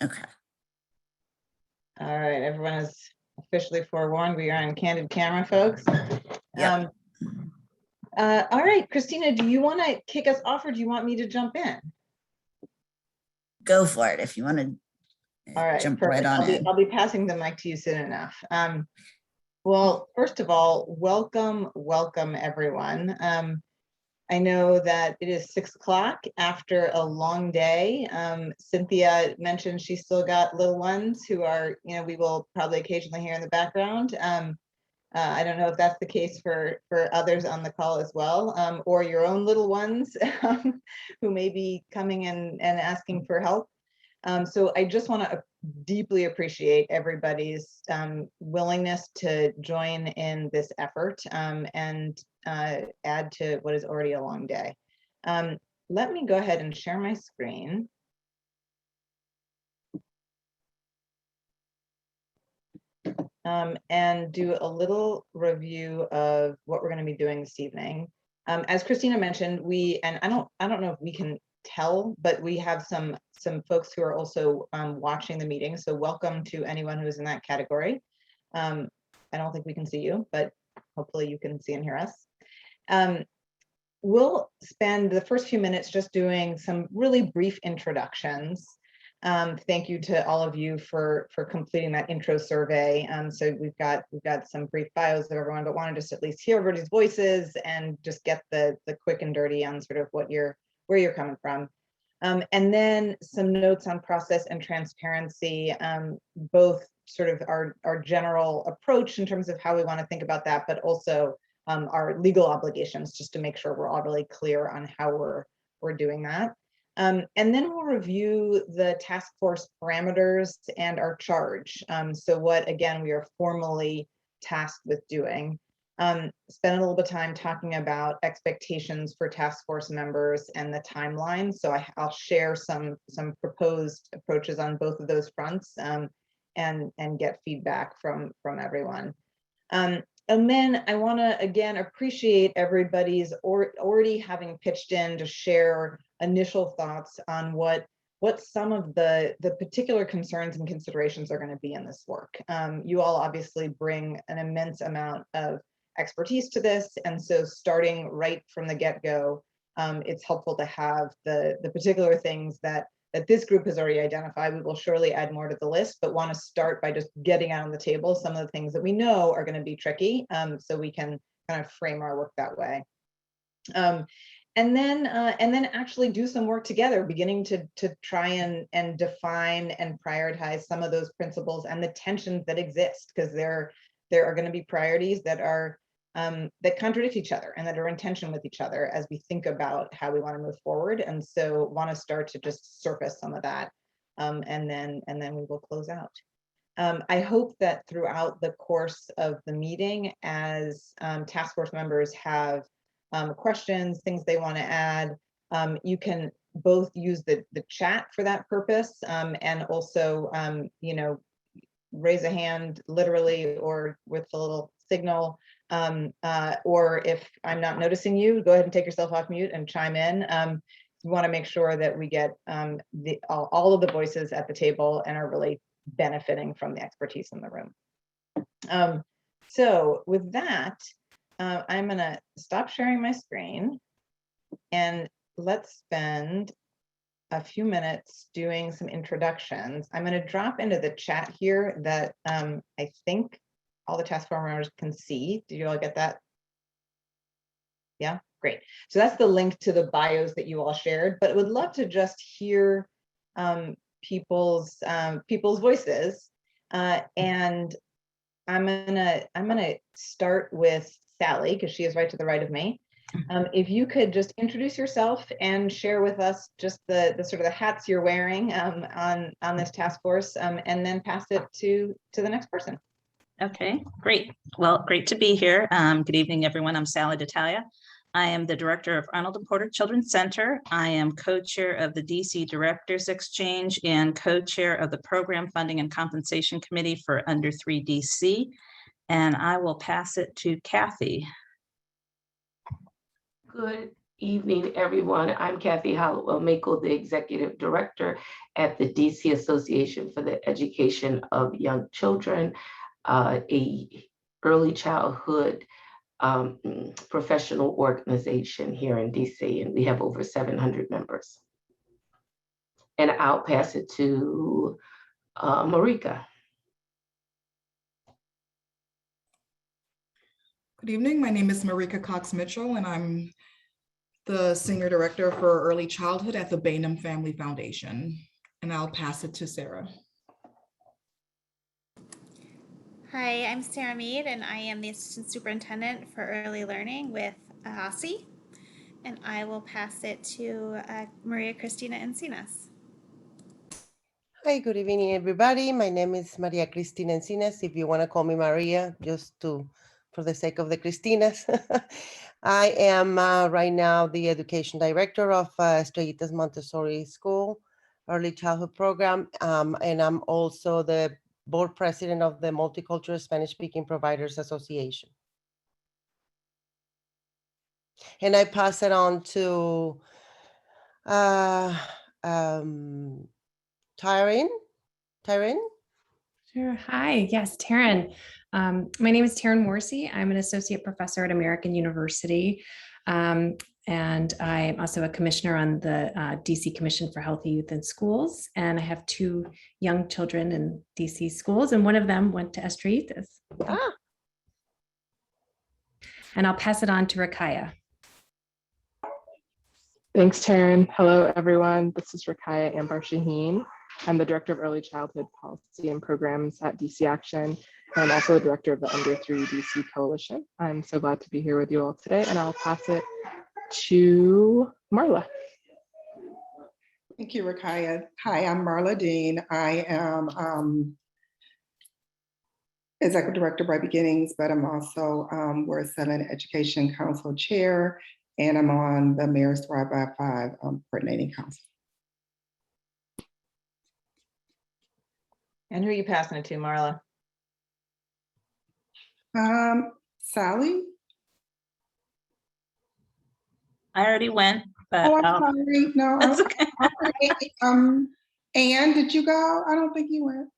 Okay. All right, everyone is officially forewarned. We are on candid camera, folks. Yep. All right, Christina, do you want to kick us off or do you want me to jump in? Go for it if you want to. All right, jump perfect. right on in. I'll be passing the mic to you soon enough. Well, first of all, welcome everyone. I know that it is 6 o'clock after a long day. Cynthia mentioned she's still got little ones who are, we will probably occasionally hear in the background. I don't know if that's the case for others on the call as well, or your own little ones who may be coming in and asking for help. So I just want to deeply appreciate everybody's willingness to join in this effort and add to what is already a long day. Let me go ahead and share my screen. And do a little review of what we're going to be doing this evening. As Christina mentioned, and I don't know if we can tell, but we have some folks who are also watching the meeting. So welcome to anyone who's in that category. I don't think we can see you, but hopefully you can see and hear us. We'll spend the first few minutes just doing some really brief introductions. Thank you to all of you for completing that intro survey. So we've got some brief bios of everyone, but want to just at least hear everybody's voices and just get the quick and dirty on sort of where you're coming from. And then some notes on process and transparency, both sort of our general approach in terms of how we want to think about that, but also our legal obligations, just to make sure we're all really clear on how we're doing that. And then we'll review the task force parameters and our charge. So what, again, we are formally tasked with doing. Spend a little bit of time talking about expectations for task force members and the timeline. So I'll share some proposed approaches on both of those fronts and get feedback from everyone. And then I want to, again, appreciate everybody's already having pitched in to share initial thoughts on what some of the particular concerns and considerations are going to be in this work. You all obviously bring an immense amount of expertise to this, and so starting right from the get-go, it's helpful to have the particular things that this group has already identified. We will surely add more to the list, but want to start by just getting out on the table some of the things that we know are going to be tricky, so we can kind of frame our work that way. And then actually do some work together, beginning to try and define and prioritize some of those principles and the tensions that exist, because there are going to be priorities that are that contradict each other and that are in tension with each other as we think about how we want to move forward. And so want to start to just surface some of that, and then we will close out. I hope that throughout the course of the meeting, as task force members have questions, things they want to add, you can both use the chat for that purpose, and also raise a hand literally or with a little signal, or if I'm not noticing you, go ahead and take yourself off mute and chime in. We want to make sure that we get all of the voices at the table and are really benefiting from the expertise in the room. So with that, I'm going to stop sharing my screen and let's spend a few minutes doing some introductions. I'm going to drop into the chat here that I think all the task force members can see. Did you all get that? Yeah, great. So that's the link to the bios that you all shared, but I would love to just hear people's voices. And I'm gonna start with Sally, because she is right to the right of me. If you could just introduce yourself and share with us just the sort of the hats you're wearing on this task force, and then pass it to the next person. Okay, great. Well, great to be here. Good evening, everyone. I'm Sally D'Italia. I am the director of Arnold and Porter Children's Center. I am co-chair of the DC Directors Exchange and co-chair of the Program Funding and Compensation Committee for Under 3 DC. And I will pass it to Kathy. Good evening, everyone. I'm Kathy Hollowell Mako, the Executive Director at the DC Association for the Education of Young Children, a early childhood professional organization here in DC, and we have over 700 members. And I'll pass it to Marika. Good evening. My name is Marika Cox-Mitchell, and I'm the Senior Director for Early Childhood at the Bainham Family Foundation. And I'll pass it to Sarah. Hi, I'm Sarah Mead, and I am the Assistant Superintendent for Early Learning with AHASI. And I will pass it to Maria Cristina Encinas. Hi, good evening, everybody. My name is Maria Cristina Encinas. If you want to call me Maria, for the sake of the Cristinas. I am right now the Education Director of Estrellitas Montessori School Early Childhood Program, and I'm also the Board President of the Multicultural Spanish-Speaking Providers Association. And I pass it on to Tyrene. Sure. Hi. Yes, Taryn. My name is Taryn Morsey. I'm an associate professor at American University. And I'm also a commissioner on the DC Commission for Healthy Youth in Schools. And I have 2 young children in DC schools, and one of them went to Estrellitas. Ah. And I'll pass it on to Rakaya. Thanks, Taryn. Hello, everyone. This is Rakaya Ambar Shaheen. I'm the Director of Early Childhood Policy and Programs at DC Action. And I'm also the Director of the Under 3 DC Coalition. I'm so glad to be here with you all today, and I'll pass it to Marla. Thank you, Rakaya. Hi, I'm Marla Dean. I am Executive Director by Beginnings, but I'm also Ward 7 Education Council Chair, and I'm on the Mayor's Thrive by 5 Coordinating Council. And who are you passing it to, Marla? Sally? I already went, but Oh, I'm sorry. No, that's okay. Anne, did you go? I don't think you went.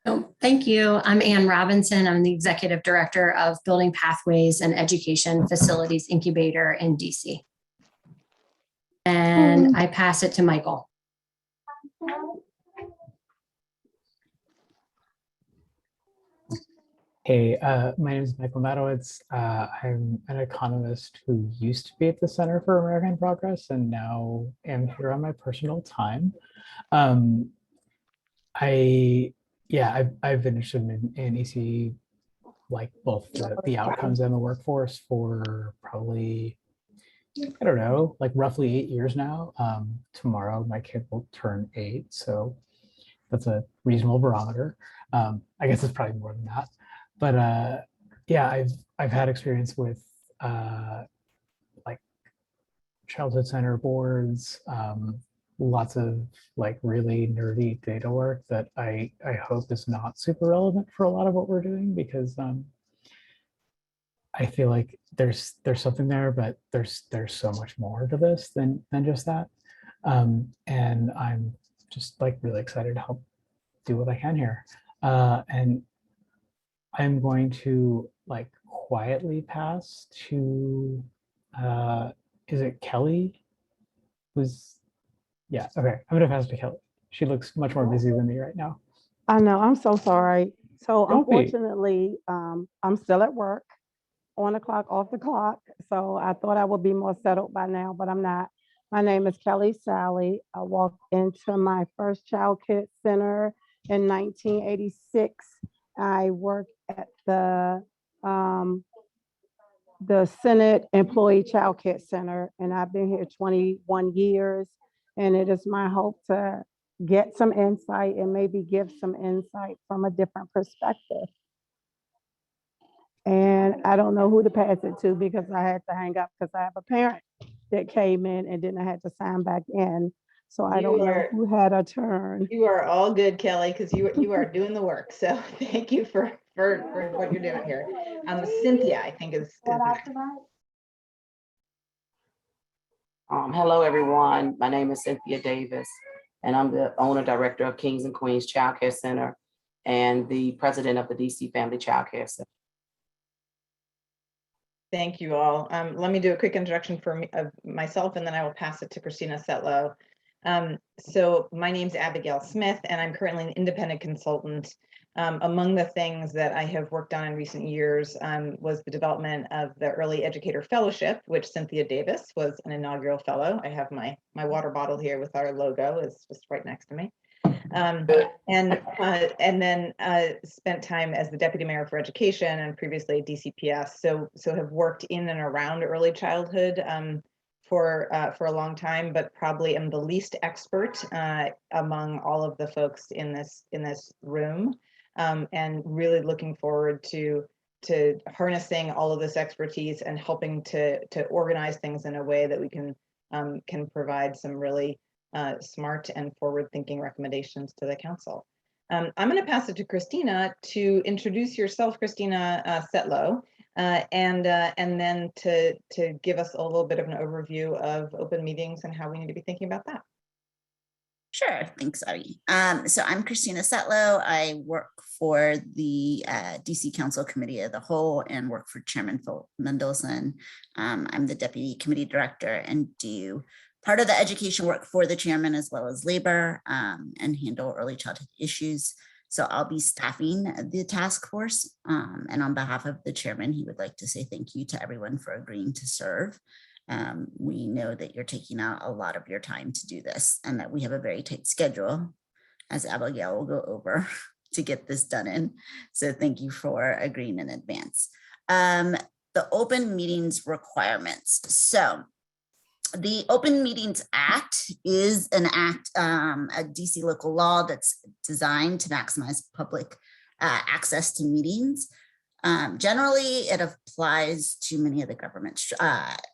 Oh, thank you. I'm Ann Robinson. I'm the Executive Director of Building Pathways and Education Facilities Incubator in DC. And I pass it to Michael. Hey, my name is Michael Madowitz. I'm an economist who used to be at the Center for American Progress and now am here on my personal time. I've been interested in EC, like both the outcomes and the workforce for probably, I don't know, like roughly 8 years now. Tomorrow my kid will turn 8, so that's a reasonable barometer. I guess it's probably more than that. But yeah, I've had experience with like childhood center boards, lots of like really nerdy data work that I hope is not super relevant for a lot of what we're doing, because I feel like there's something there, but there's so much more to this than just that. And I'm just like really excited to help do what I can here. And I'm going to like quietly pass to, is it Kelly? Yeah, okay, I'm gonna pass to Kelly. She looks much more busy than me right now. I know, I'm so sorry. So Don't be. unfortunately, I'm still at work, on the clock, off the clock. So I thought I would be more settled by now, but I'm not. My name is Kelly Sally. I walked into my first child care center in 1986. I worked at the Senate Employee Child Care Center, and I've been here 21 years. And it is my hope to get some insight and maybe give some insight from a different perspective. And I don't know who to pass it to, because I had to hang up because I have a parent that came in and then I had to sign back in. So I don't know who had a turn. You are all good, Kelly, because you are doing the work. So thank you for what you're doing here. Cynthia, I think is next. Hello, everyone. My name is Cynthia Davis, and I'm the owner director of Kings and Queens Child Care Center and the president of the DC Family Child Care Center. Thank you all. Let me do a quick introduction for me, of myself, and then I will pass it to Christina Setlow. So my name's Abigail Smith, and I'm currently an independent consultant. Among the things that I have worked on in recent years was the development of the Early Educator Fellowship, which Cynthia Davis was an inaugural fellow. I have my water bottle here with our logo, is just right next to me. And then spent time as the deputy mayor for education and previously at DCPS. So have worked in and around early childhood for a long time, but probably am the least expert among all of the folks in this room. And really looking forward to harnessing all of this expertise and helping to organize things in a way that we can provide some really smart and forward-thinking recommendations to the council. I'm going to pass it to Christina to introduce yourself, Christina Setlow, and then to give us a little bit of an overview of open meetings and how we need to be thinking about that. Sure, thanks, Abby. So I'm Christina Setlow. I work for the DC Council Committee of the Whole and work for Chairman Phil Mendelson. I'm the Deputy Committee Director and do part of the education work for the chairman as well as labor and handle early childhood issues. So I'll be staffing the task force. And on behalf of the chairman, he would like to say thank you to everyone for agreeing to serve. We know that you're taking out a lot of your time to do this and that we have a very tight schedule, as Abigail will go over, to get this done in. So thank you for agreeing in advance. The open meetings requirements. So the Open Meetings Act is an act, a DC local law that's designed to maximize public access to meetings. Generally, it applies to many of the government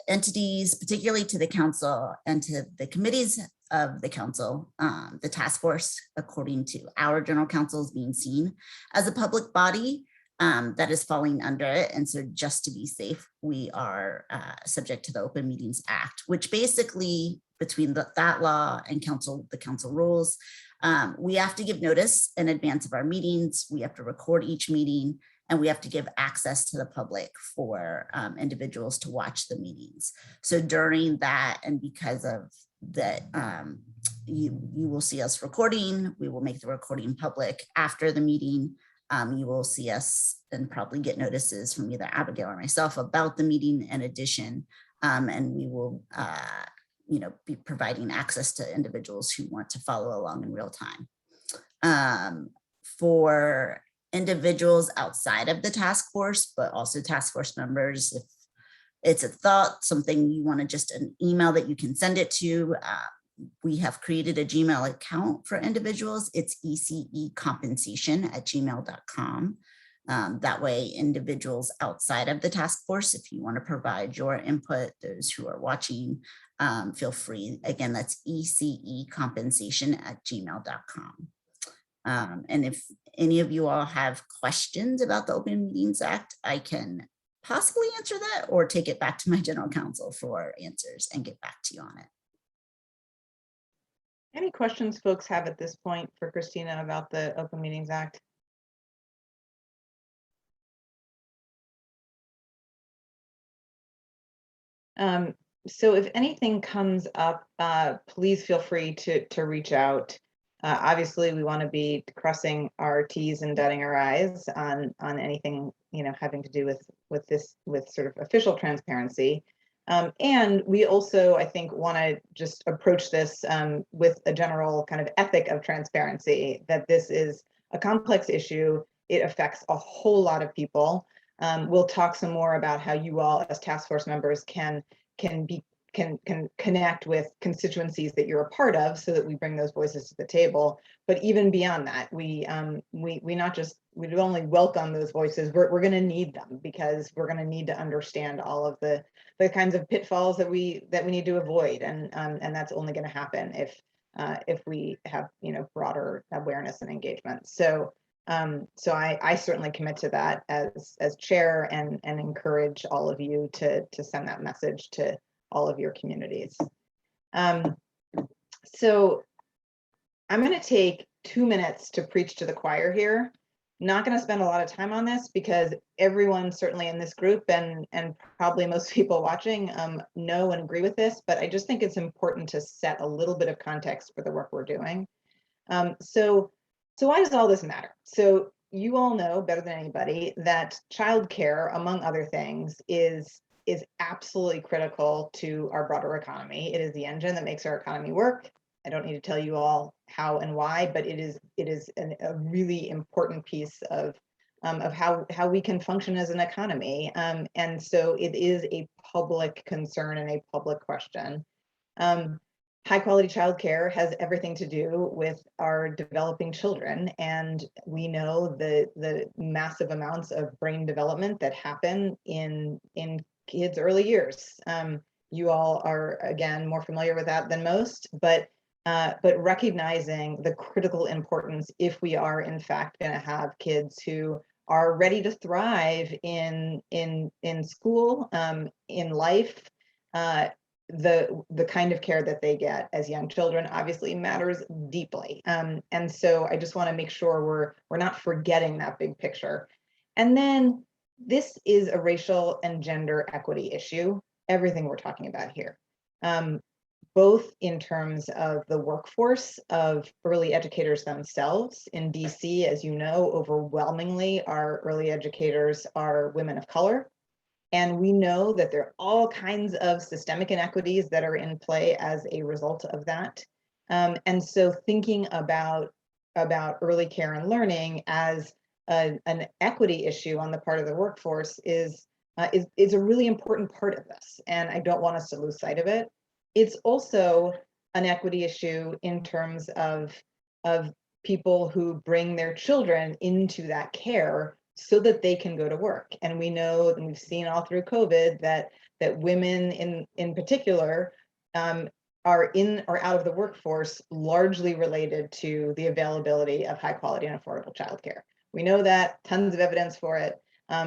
entities, particularly to the council and to the committees of the council. The task force, according to our general counsel, is being seen as a public body that is falling under it. And so just to be safe, we are subject to the Open Meetings Act, which basically between that law and the council rules, we have to give notice in advance of our meetings. We have to record each meeting. And we have to give access to the public for individuals to watch the meetings. So during that, and because of that, you will see us recording. We will make the recording public after the meeting. You will see us and probably get notices from either Abigail or myself about the meeting in addition. And we will be providing access to individuals who want to follow along in real time. For individuals outside of the task force, but also task force members, if it's a thought, something you want to just an email that you can send it to, we have created a Gmail account for individuals. It's ececompensation@gmail.com. That way, individuals outside of the task force, if you want to provide your input, those who are watching, feel free. Again, that's ececompensation@gmail.com. And if any of you all have questions about the Open Meetings Act, I can possibly answer that or take it back to my general counsel for answers and get back to you on it. Any questions folks have at this point for Christina about the Open Meetings Act? So if anything comes up, please feel free to reach out. Obviously, we want to be crossing our T's and dotting our I's on anything having to do with sort of official transparency. And we also, I think, want to just approach this with a general kind of ethic of transparency, that this is a complex issue. It affects a whole lot of people. We'll talk some more about how you all as task force members can connect with constituencies that you're a part of, so that we bring those voices to the table. But even beyond that, we only welcome those voices. We're going to need them, because we're going to need to understand all of the kinds of pitfalls that we need to avoid, and that's only going to happen if we have broader awareness and engagement. So I certainly commit to that as chair, and encourage all of you to send that message to all of your communities. So I'm going to take 2 minutes to preach to the choir here. Not going to spend a lot of time on this because everyone certainly in this group and probably most people watching know and agree with this, but I just think it's important to set a little bit of context for the work we're doing. So why does all this matter? So you all know better than anybody that childcare, among other things, is absolutely critical to our broader economy. It is the engine that makes our economy work. I don't need to tell you all how and why, but it is a really important piece of how we can function as an economy. And so it is a public concern and a public question. High quality childcare has everything to do with our developing children, and we know the massive amounts of brain development that happen in kids' early years. You all are, again, more familiar with that than most, but recognizing the critical importance, if we are in fact going to have kids who are ready to thrive in school, in life, the kind of care that they get as young children obviously matters deeply. And so I just want to make sure we're not forgetting that big picture. And then this is a racial and gender equity issue, everything we're talking about here. Both in terms of the workforce of early educators themselves. In DC, as you know, overwhelmingly our early educators are women of color. And we know that there are all kinds of systemic inequities that are in play as a result of that. And so thinking about early care and learning as an equity issue on the part of the workforce is a really important part of this. And I don't want us to lose sight of it. It's also an equity issue in terms of people who bring their children into that care so that they can go to work. And we know, and we've seen all through COVID, that women in particular are in or out of the workforce largely related to the availability of high quality and affordable childcare. We know that, tons of evidence for it.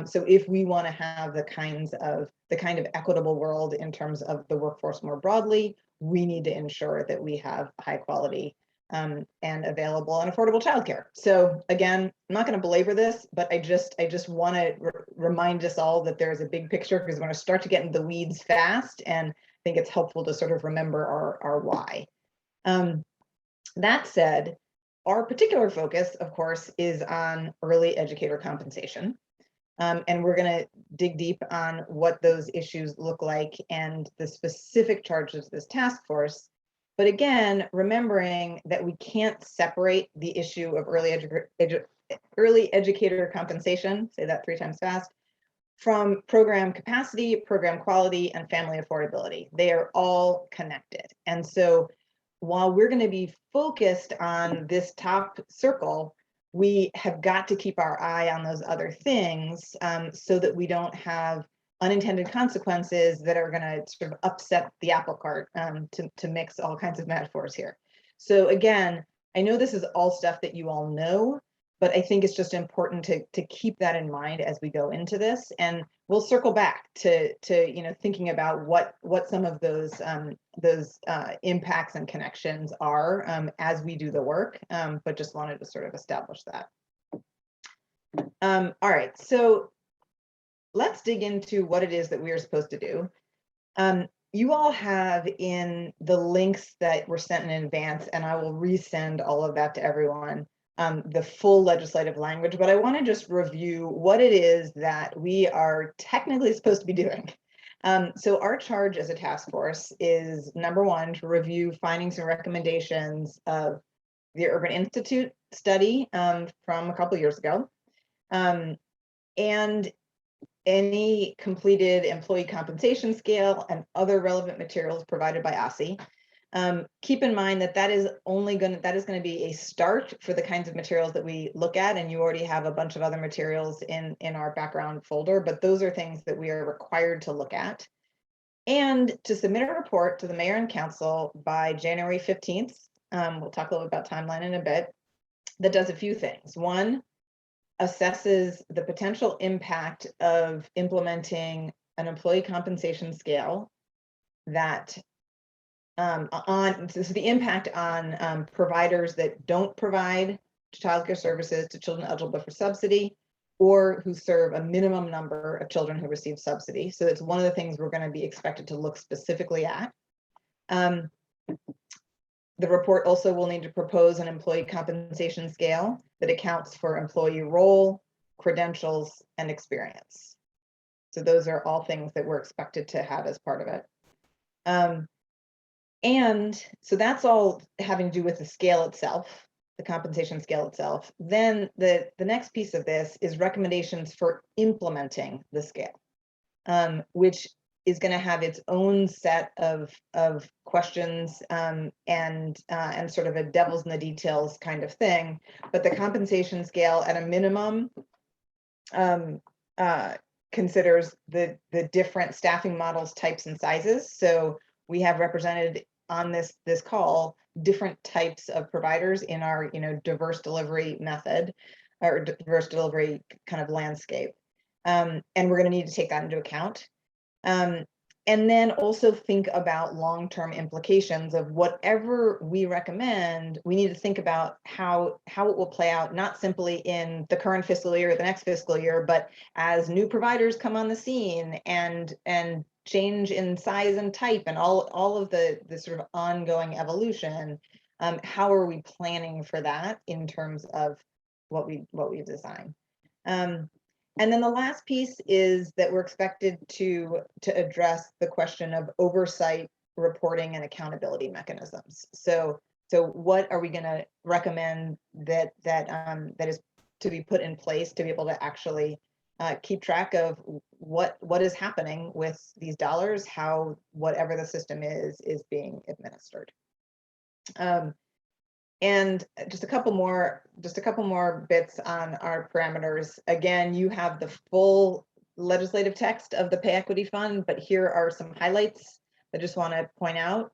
So if we want to have the kind of equitable world in terms of the workforce more broadly, we need to ensure that we have high quality and available and affordable childcare. So again, I'm not going to belabor this, but I just want to remind us all that there's a big picture, because we're going to start to get into the weeds fast, and I think it's helpful to sort of remember our why. That said, our particular focus, of course, is on early educator compensation. And we're going to dig deep on what those issues look like and the specific charges of this task force. But again, remembering that we can't separate the issue of early educator compensation, say that 3 times fast, from program capacity, program quality, and family affordability. They are all connected. And so while we're going to be focused on this top circle, we have got to keep our eye on those other things so that we don't have unintended consequences that are going to sort of upset the apple cart, to mix all kinds of metaphors here. So again, I know this is all stuff that you all know, but I think it's just important to keep that in mind as we go into this, and we'll circle back to thinking about what some of those impacts and connections are as we do the work. But just wanted to sort of establish that. All right, so let's dig into what it is that we are supposed to do. You all have in the links that were sent in advance, and I will resend all of that to everyone, the full legislative language, but I want to just review what it is that we are technically supposed to be doing. So our charge as a task force is, number one, to review findings and recommendations of the Urban Institute study from a couple years ago, and any completed employee compensation scale and other relevant materials provided by OSSI. Keep in mind that is going to be a start for the kinds of materials that we look at, and you already have a bunch of other materials in our background folder, but those are things that we are required to look at. And to submit a report to the mayor and council by January 15th, we'll talk a little about timeline in a bit, that does a few things. One, assesses the potential impact of implementing an employee compensation scale that this is the impact on providers that don't provide childcare services to children eligible for subsidy, or who serve a minimum number of children who receive subsidy. So it's one of the things we're going to be expected to look specifically at. The report also will need to propose an employee compensation scale that accounts for employee role, credentials, and experience. So those are all things that we're expected to have as part of it. And so that's all having to do with the scale itself, the compensation scale itself. Then the next piece of this is recommendations for implementing the scale, which is going to have its own set of questions and sort of a devil's in the details kind of thing. But the compensation scale at a minimum considers the different staffing models, types, and sizes. So we have represented on this call different types of providers in our diverse delivery method or diverse delivery kind of landscape. And we're going to need to take that into account. And then also think about long-term implications of whatever we recommend. We need to think about how it will play out, not simply in the current fiscal year or the next fiscal year, but as new providers come on the scene and change in size and type and all of the sort of ongoing evolution. How are we planning for that in terms of what we've designed? And then the last piece is that we're expected to address the question of oversight, reporting, and accountability mechanisms. So what are we going to recommend that is to be put in place to be able to actually keep track of what is happening with these dollars, how whatever the system is being administered. And just a couple more bits on our parameters. Again, you have the full legislative text of the Pay Equity Fund, but here are some highlights I just want to point out.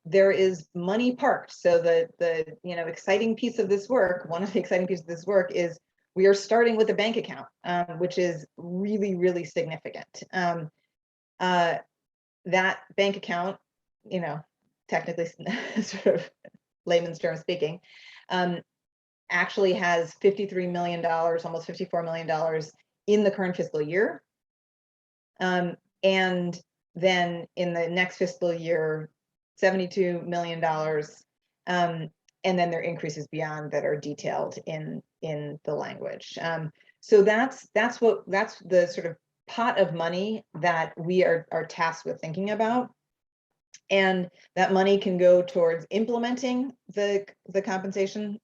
There is money parked. So the exciting piece of this work, one of the exciting pieces of this work is we are starting with a bank account, which is really, really significant. That bank account, technically sort of layman's term speaking, actually has $53 million, almost $54 million in the current fiscal year. And then in the next fiscal year, $72 million. And then there are increases beyond that are detailed in the language. So that's the sort of pot of money that we are tasked with thinking about. And that money can go towards implementing the compensation,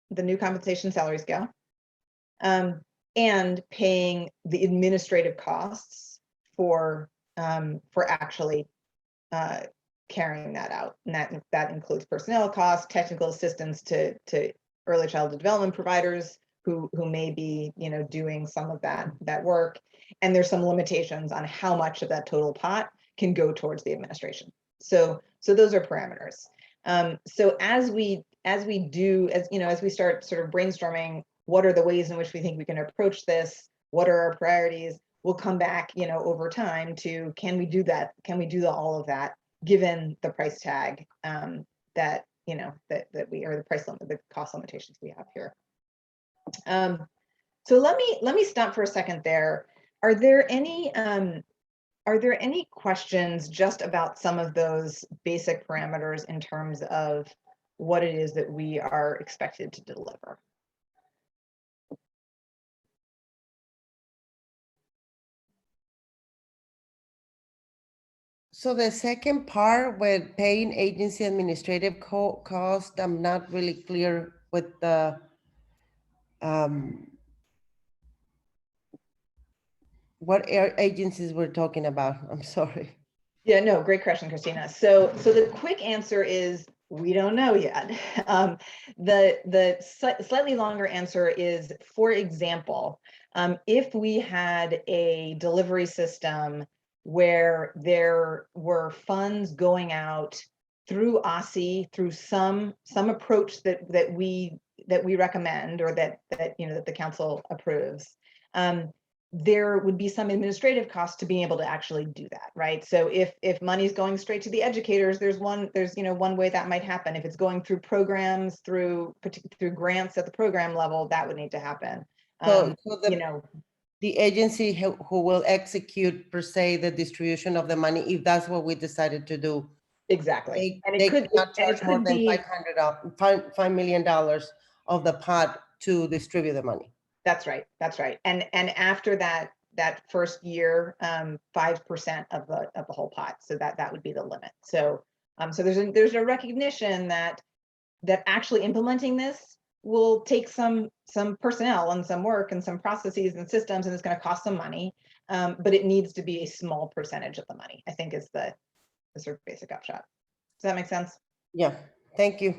the new compensation salary scale, and paying the administrative costs for actually carrying that out. And that includes personnel costs, technical assistance to early childhood development providers who may be doing some of that work. And there's some limitations on how much of that total pot can go towards the administration. So those are parameters. So as we start sort of brainstorming, what are the ways in which we think we can approach this? What are our priorities? We'll come back, over time to, can we do that? Can we do all of that given the price tag that we, or the price limit, the cost limitations we have here? So let me stop for a second there. Are there any questions just about some of those basic parameters in terms of what it is that we are expected to deliver? So the second part with paying agency administrative cost, I'm not really clear with the what agencies we're talking about. I'm sorry. Yeah, no, great question, Christina. So the quick answer is we don't know yet. The slightly longer answer is, for example, if we had a delivery system where there were funds going out through OSSI, through some approach that we recommend, or that the council approves, there would be some administrative cost to being able to actually do that, right? So if money's going straight to the educators, there's one way that might happen. If it's going through programs, through grants at the program level, that would need to happen. So the agency who will execute per se the distribution of the money, if that's what we decided to do. Exactly. They could not charge more than $5 million of the pot to distribute the money. That's right. That's right. And after that first year, 5% of the whole pot. So that would be the limit. So so there's a recognition that actually implementing this will take some personnel and some work and some processes and systems, and it's going to cost some money. But it needs to be a small percentage of the money, I think, is the sort of basic upshot. Does that make sense? Yeah. Thank you.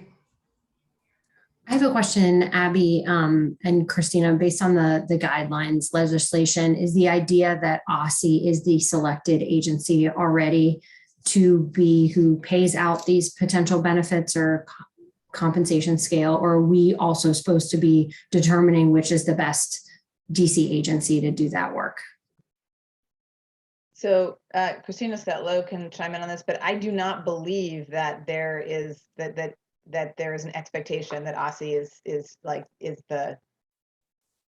I have a question, Abby and Christina, based on the guidelines legislation. Is the idea that OSSI is the selected agency already to be who pays out these potential benefits or compensation scale, or are we also supposed to be determining which is the best DC agency to do that work? So Christina Stetlow can chime in on this, but I do not believe that there is that there is an expectation that OSSI is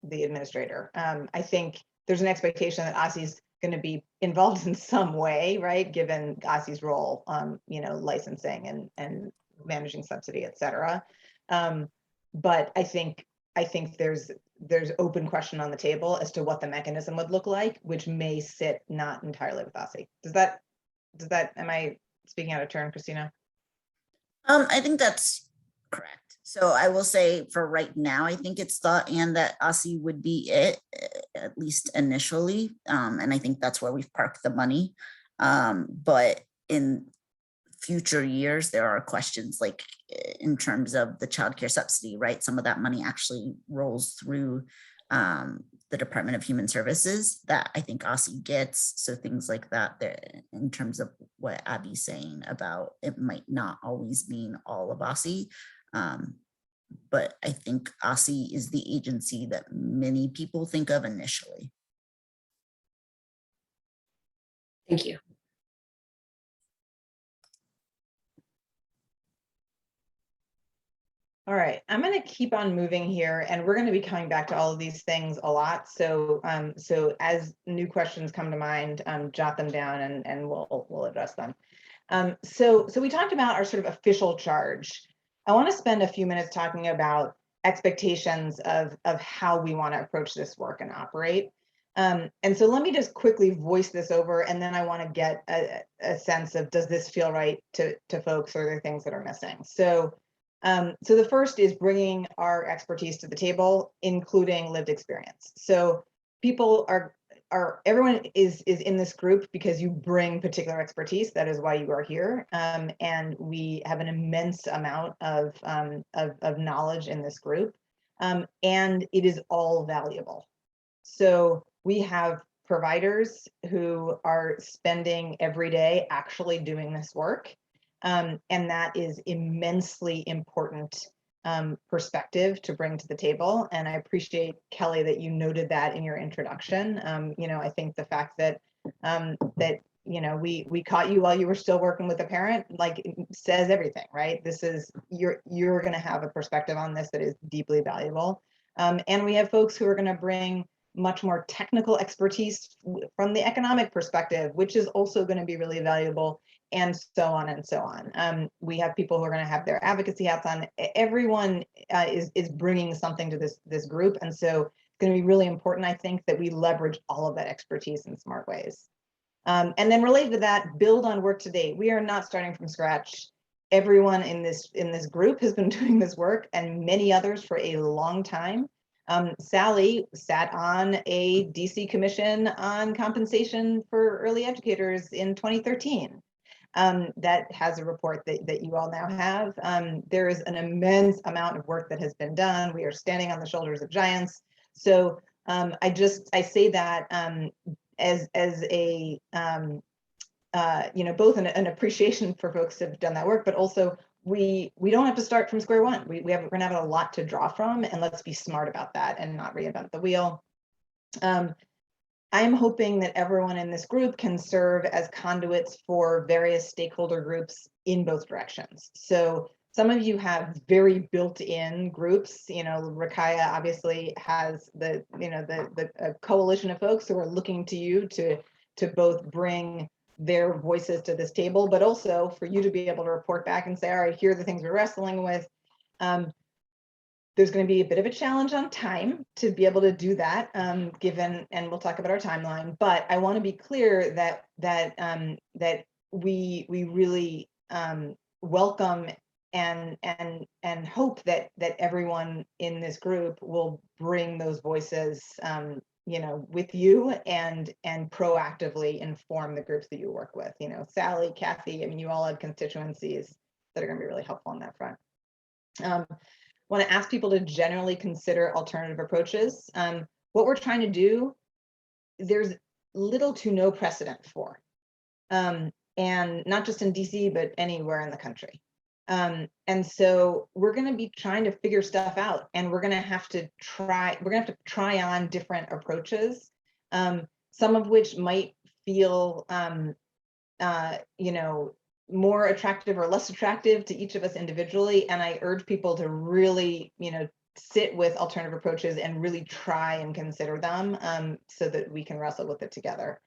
the administrator. I think there's an expectation that OSSI is going to be involved in some way, right? Given OSSI's role, licensing and managing subsidy, et cetera. But I think there's open question on the table as to what the mechanism would look like, which may sit not entirely with OSSI. Does that, am I speaking out of turn, Christina? I think that's correct. So I will say for right now, I think it's thought and that OSSI would be it, at least initially. And I think that's where we've parked the money. But in future years, there are questions like in terms of the childcare subsidy, right? Some of that money actually rolls through the Department of Human Services that I think OSSI gets. So things like that, there, in terms of what Abby's saying about it might not always mean all of OSSI. But I think OSSI is the agency that many people think of initially. Thank you. All right, I'm going to keep on moving here, and we're going to be coming back to all of these things a lot. So, so as new questions come to mind, jot them down, and we'll address them. So we talked about our sort of official charge. I want to spend a few minutes talking about expectations of how we want to approach this work and operate. And so let me just quickly voice this over, and then I want to get a sense of, does this feel right to folks, or are there things that are missing? So the first is bringing our expertise to the table, including lived experience. So people everyone is in this group because you bring particular expertise. That is why you are here. And we have an immense amount of knowledge in this group. And it is all valuable. So we have providers who are spending every day actually doing this work. And that is immensely important perspective to bring to the table. And I appreciate, Kelly, that you noted that in your introduction. I think the fact that we caught you while you were still working with a parent, like, says everything, right? This is, you're going to have a perspective on this that is deeply valuable. And we have folks who are going to bring much more technical expertise from the economic perspective, which is also going to be really valuable, and so on and so on. We have people who are going to have their advocacy hats on. Everyone is bringing something to this group, and so it's going to be really important, I think, that we leverage all of that expertise in smart ways. And then related to that, build on work to date. We are not starting from scratch. Everyone in this group has been doing this work, and many others, for a long time. Sally sat on a DC commission on compensation for early educators in 2013. That has a report that you all now have. There is an immense amount of work that has been done. We are standing on the shoulders of giants. So I say that as a both an appreciation for folks who have done that work, but also we don't have to start from square one. We're gonna have a lot to draw from, and let's be smart about that and not reinvent the wheel. I'm hoping that everyone in this group can serve as conduits for various stakeholder groups in both directions. So some of you have very built-in groups. You know, Rakaya obviously has the coalition of folks who are looking to you to both bring their voices to this table, but also for you to be able to report back and say, all right, here are the things we're wrestling with. There's going to be a bit of a challenge on time to be able to do that, given, and we'll talk about our timeline. But I want to be clear that we really welcome and hope that everyone in this group will bring those voices, with you and proactively inform the groups that you work with. You know, Sally, Kathy, I mean, you all have constituencies that are going to be really helpful on that front. Want to ask people to generally consider alternative approaches. What we're trying to do, there's little to no precedent for, and not just in DC, but anywhere in the country. And so we're going to be trying to figure stuff out, and we're going to have to try on different approaches, some of which might feel, more attractive or less attractive to each of us individually. And I urge people to really, sit with alternative approaches and really try and consider them, so that we can wrestle with it together.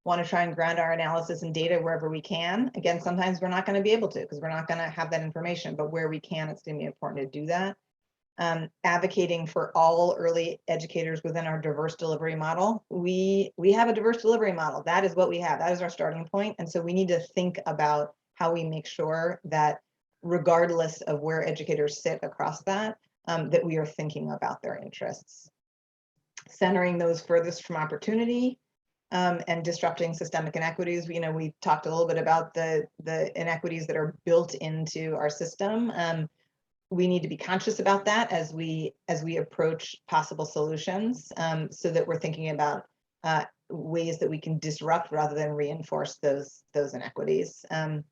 Want to try and ground our analysis and data wherever we can. Again, sometimes we're not going to be able to because we're not going to have that information, but where we can, it's going to be important to do that. Advocating for all early educators within our diverse delivery model. We have a diverse delivery model. That is what we have. That is our starting point. And so we need to think about how we make sure that regardless of where educators sit across that, that we are thinking about their interests. Centering those furthest from opportunity, and disrupting systemic inequities. We talked a little bit about the inequities that are built into our system. We need to be conscious about that as we approach possible solutions, so that we're thinking about ways that we can disrupt rather than reinforce those inequities. And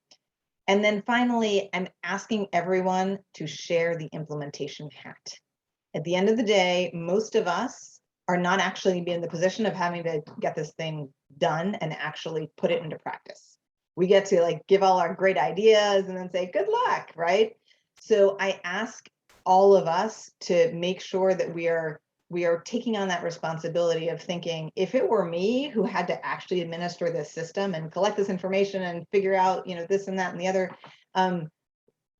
then finally, I'm asking everyone to share the implementation hat. At the end of the day, most of us are not actually be in the position of having to get this thing done and actually put it into practice. We get to give all our great ideas and then say, good luck, right? So I ask all of us to make sure that we are taking on that responsibility of thinking, if it were me who had to actually administer this system and collect this information and figure out, this and that and the other,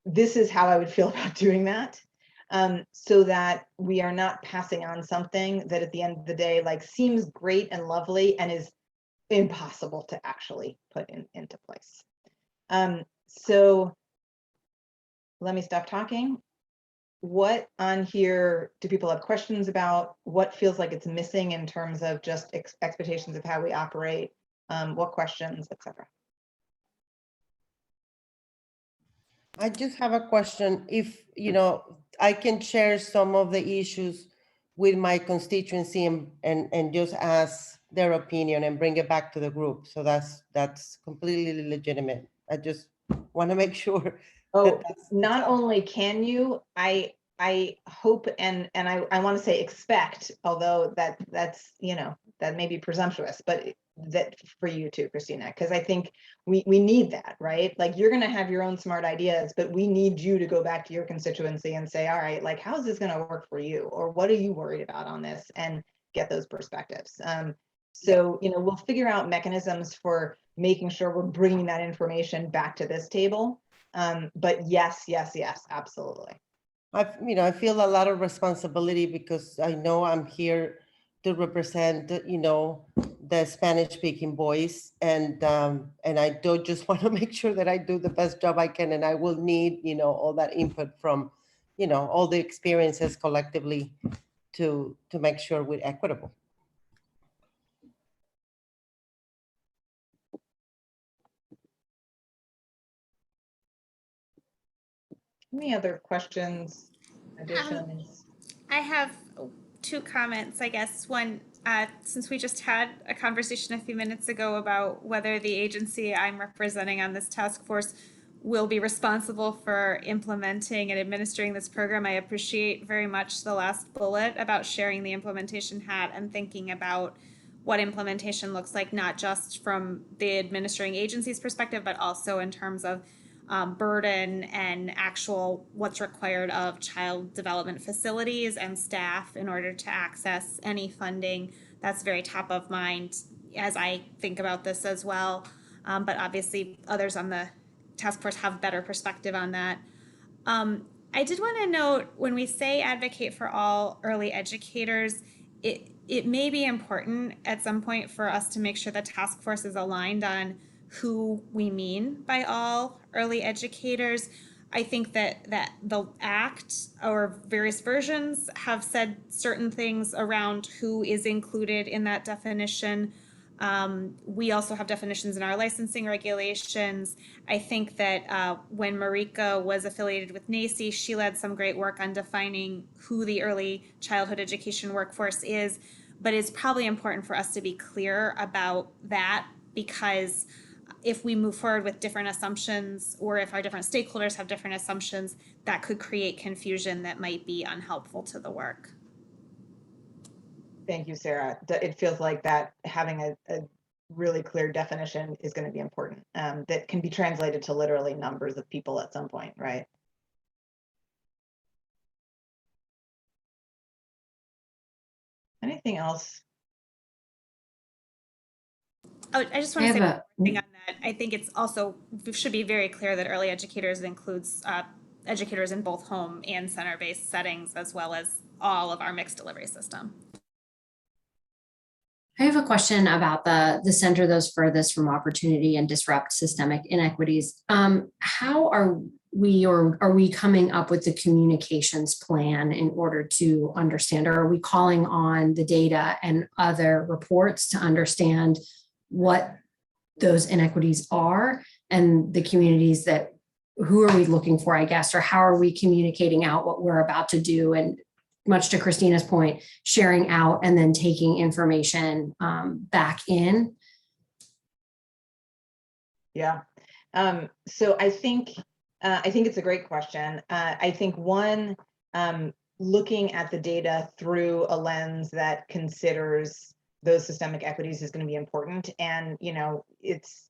this is how I would feel about doing that. So that we are not passing on something that at the end of the day, seems great and lovely and is impossible to actually put into place. So let me stop talking. What on here do people have questions about? What feels like it's missing in terms of just expectations of how we operate? What questions, etc. I just have a question. If, I can share some of the issues with my constituency and just ask their opinion and bring it back to the group. So that's completely legitimate. I just want to make sure. Oh, not only can you, I hope and I want to say expect, although that's, that may be presumptuous, but that for you too, Christina, because I think we need that, right? You're going to have your own smart ideas, but we need you to go back to your constituency and say, all right, how is this going to work for you? Or what are you worried about on this? And get those perspectives. So, we'll figure out mechanisms for making sure we're bringing that information back to this table. But yes, absolutely. I feel a lot of responsibility because I know I'm here to represent, the Spanish-speaking voice, and I do just want to make sure that I do the best job I can, and I will need, all that input from, all the experiences collectively to make sure we're equitable. Any other questions, additions? I have two comments, I guess. One, since we just had a conversation a few minutes ago about whether the agency I'm representing on this task force will be responsible for implementing and administering this program, I appreciate very much the last bullet about sharing the implementation hat and thinking about what implementation looks like, not just from the administering agency's perspective, but also in terms of burden and actual what's required of child development facilities and staff in order to access any funding. That's very top of mind as I think about this as well. But obviously others on the task force have better perspective on that. I did want to note, when we say advocate for all early educators, it may be important at some point for us to make sure the task force is aligned on who we mean by all early educators. I think that the Act or various versions have said certain things around who is included in that definition. We also have definitions in our licensing regulations. I think that when Marika was affiliated with NACCE, she led some great work on defining who the early childhood education workforce is, but it's probably important for us to be clear about that, because if we move forward with different assumptions, or if our different stakeholders have different assumptions, that could create confusion that might be unhelpful to the work. Thank you, Sarah. It feels like that having a really clear definition is going to be important, that can be translated to literally numbers of people at some point, right? Anything else? Oh, I just want to say one thing on that. I think it's also should be very clear that early educators includes educators in both home and center-based settings, as well as all of our mixed delivery system. I have a question about the center those furthest from opportunity and disrupt systemic inequities. How are we coming up with the communications plan in order to understand, or are we calling on the data and other reports to understand what those inequities are, and the communities who are we looking for, I guess, or how are we communicating out what we're about to do? And much to Christina's point, sharing out and then taking information back in. Yeah. So I think it's a great question. I think one, looking at the data through a lens that considers those systemic equities is going to be important. And it's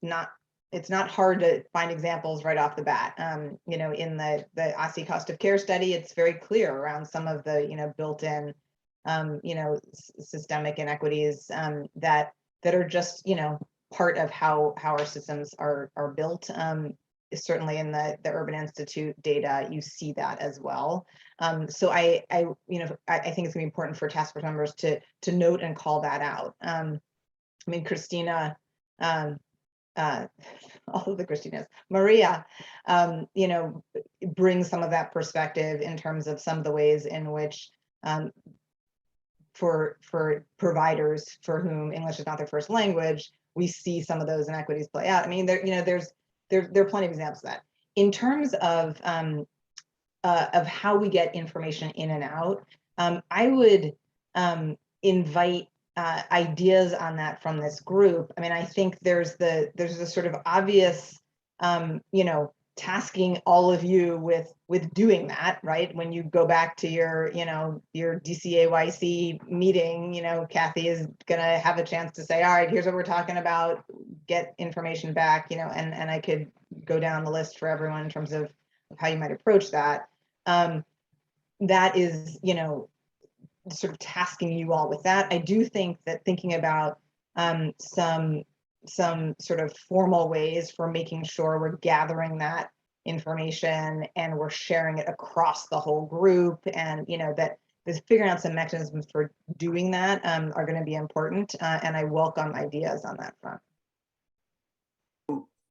not hard to find examples right off the bat. In the OSCE cost of care study, it's very clear around some of the built-in systemic inequities that are just part of how our systems are built. Certainly in the Urban Institute data, you see that as well. So I think it's going to be important for task force members to note and call that out. Christina, all of the Christinas, Maria, brings some of that perspective in terms of some of the ways in which for providers for whom English is not their first language, we see some of those inequities play out. There are plenty of examples of that. In terms of how we get information in and out, I would invite ideas on that from this group. I think there's a sort of obvious, tasking all of you with doing that, right? When you go back to your DCAYC meeting, Kathy is gonna have a chance to say, all right, here's what we're talking about, get information back, and I could go down the list for everyone in terms of how you might approach that. That is, sort of tasking you all with that. I do think that thinking about some sort of formal ways for making sure we're gathering that information and we're sharing it across the whole group, and that there's figuring out some mechanisms for doing that are going to be important, and I welcome ideas on that front.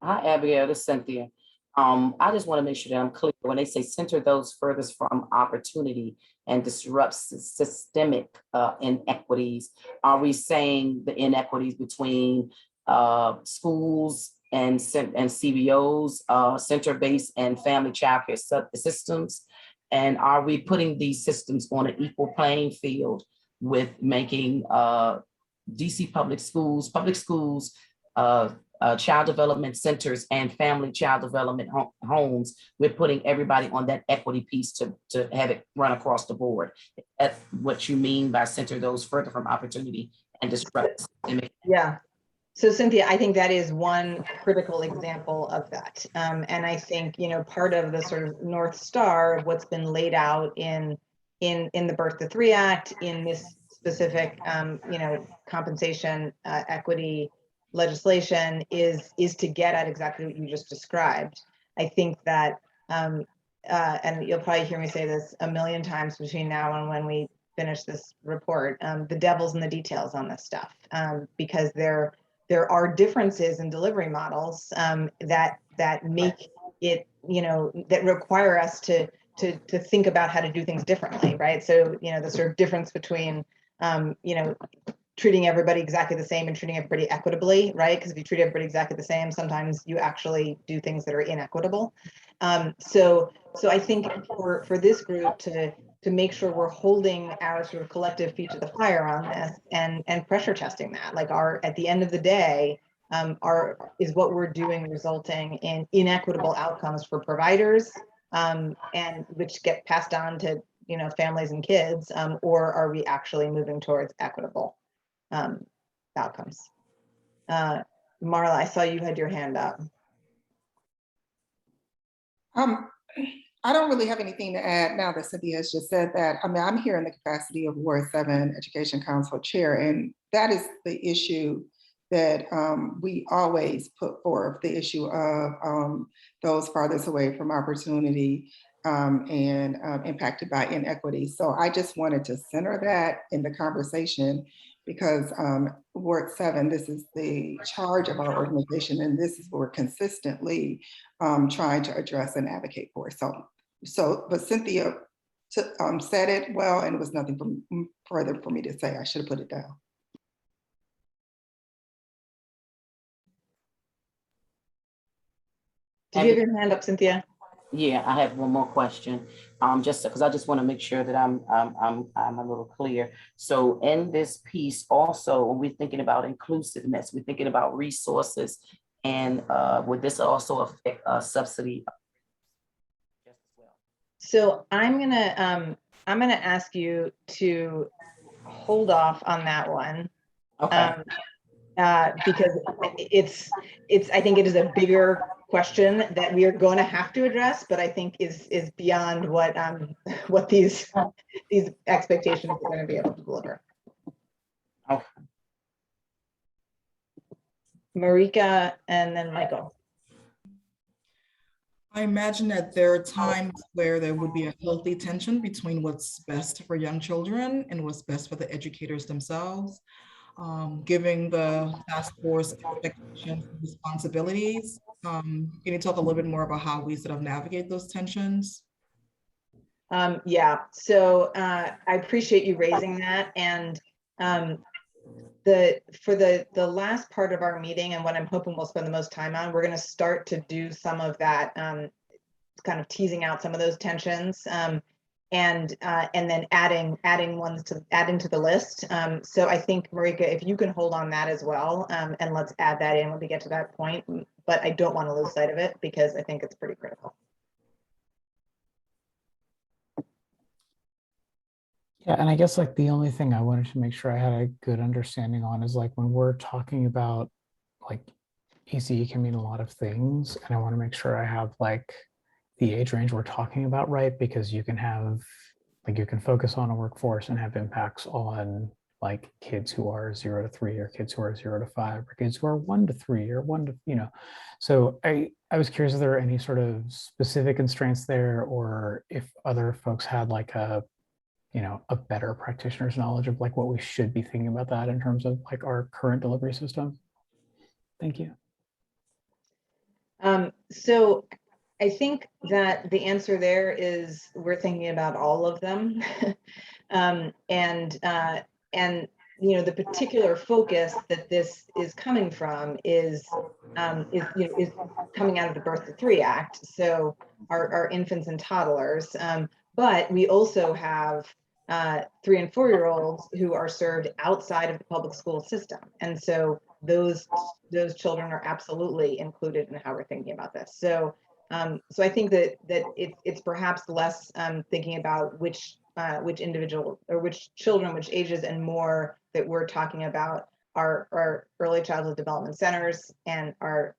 Hi, Abigail, this is Cynthia. I just want to make sure that I'm clear when they say center those furthest from opportunity and disrupt systemic inequities. Are we saying the inequities between schools and CBOs, center-based and family childcare systems? And are we putting these systems on an equal playing field with making DC public schools, child development centers and family child development homes? We're putting everybody on that equity piece to have it run across the board. That's what you mean by center those further from opportunity and disrupt systemic. Yeah. So Cynthia, I think that is one critical example of that. And I think, you know, part of the sort of North Star of what's been laid out in the Birth to 3 Act, in this specific, you know, compensation equity legislation is to get at exactly what you just described. I think that, and you'll probably hear me say this a million times between now and when we finish this report, the devil's in the details on this stuff, because there are differences in delivery models that make it, you know, that require us to think about how to do things differently, right? So, you know, the sort of difference between, you know, treating everybody exactly the same and treating everybody equitably, right? Because if you treat everybody exactly the same, sometimes you actually do things that are inequitable. So I think for this group to make sure we're holding our sort of collective feet to the fire on this and pressure testing that, like at the end of the day, is what we're doing resulting in inequitable outcomes for providers, and which get passed on to, you know, families and kids, or are we actually moving towards equitable outcomes? Marla, I saw you had your hand up. I don't really have anything to add now that Cynthia has just said that. I mean, I'm here in the capacity of Ward 7 Education Council Chair, and that is the issue that we always put forth, the issue of those farthest away from opportunity and impacted by inequity. So I just wanted to center that in the conversation because Ward 7, this is the charge of our organization, and this is what we're consistently trying to address and advocate for. But Cynthia said it well, and it was nothing further for me to say. I should have put it down. Did you have your hand up, Cynthia? Yeah, I have one more question. Just because I just want to make sure that I'm a little clear. So in this piece, also, when we're thinking about inclusiveness, we're thinking about resources, and would this also affect subsidy? So I'm gonna ask you to hold off on that one. Okay. Because I think it is a bigger question that we are going to have to address, but I think is beyond what these expectations are going to be able to deliver. Okay. Marika and then Michael. I imagine that there are times where there would be a healthy tension between what's best for young children and what's best for the educators themselves. Giving the task force expectations and responsibilities. Can you talk a little bit more about how we sort of navigate those tensions? Yeah, so I appreciate you raising that. And for the last part of our meeting, and what I'm hoping we'll spend the most time on, we're going to start to do some of that, kind of teasing out some of those tensions. And then adding ones to add into the list. So I think, Marika, if you can hold on that as well, and let's add that in when we get to that point. But I don't want to lose sight of it because I think it's pretty critical. Yeah, and I guess like the only thing I wanted to make sure I had a good understanding on is like when we're talking about like ECE can mean a lot of things, and I want to make sure I have like the age range we're talking about right, because you can have like you can focus on a workforce and have impacts on like kids who are 0 to 3 or kids who are 0 to 5 or kids who are 1 to 3 or 1 to, you know. So I was curious if there are any sort of specific constraints there, or if other folks had like a, you know, a better practitioner's knowledge of like what we should be thinking about that in terms of like our current delivery system. Thank you. So I think that the answer there is we're thinking about all of them. And you know, the particular focus that this is coming from is coming out of the Birth to 3 Act. So our infants and toddlers, but we also have 3 and 4-year-olds who are served outside of the public school system. And so those children are absolutely included in how we're thinking about this. So I think that it's perhaps less thinking about which individual or which children, which ages, and more that we're talking about our early childhood development centers and our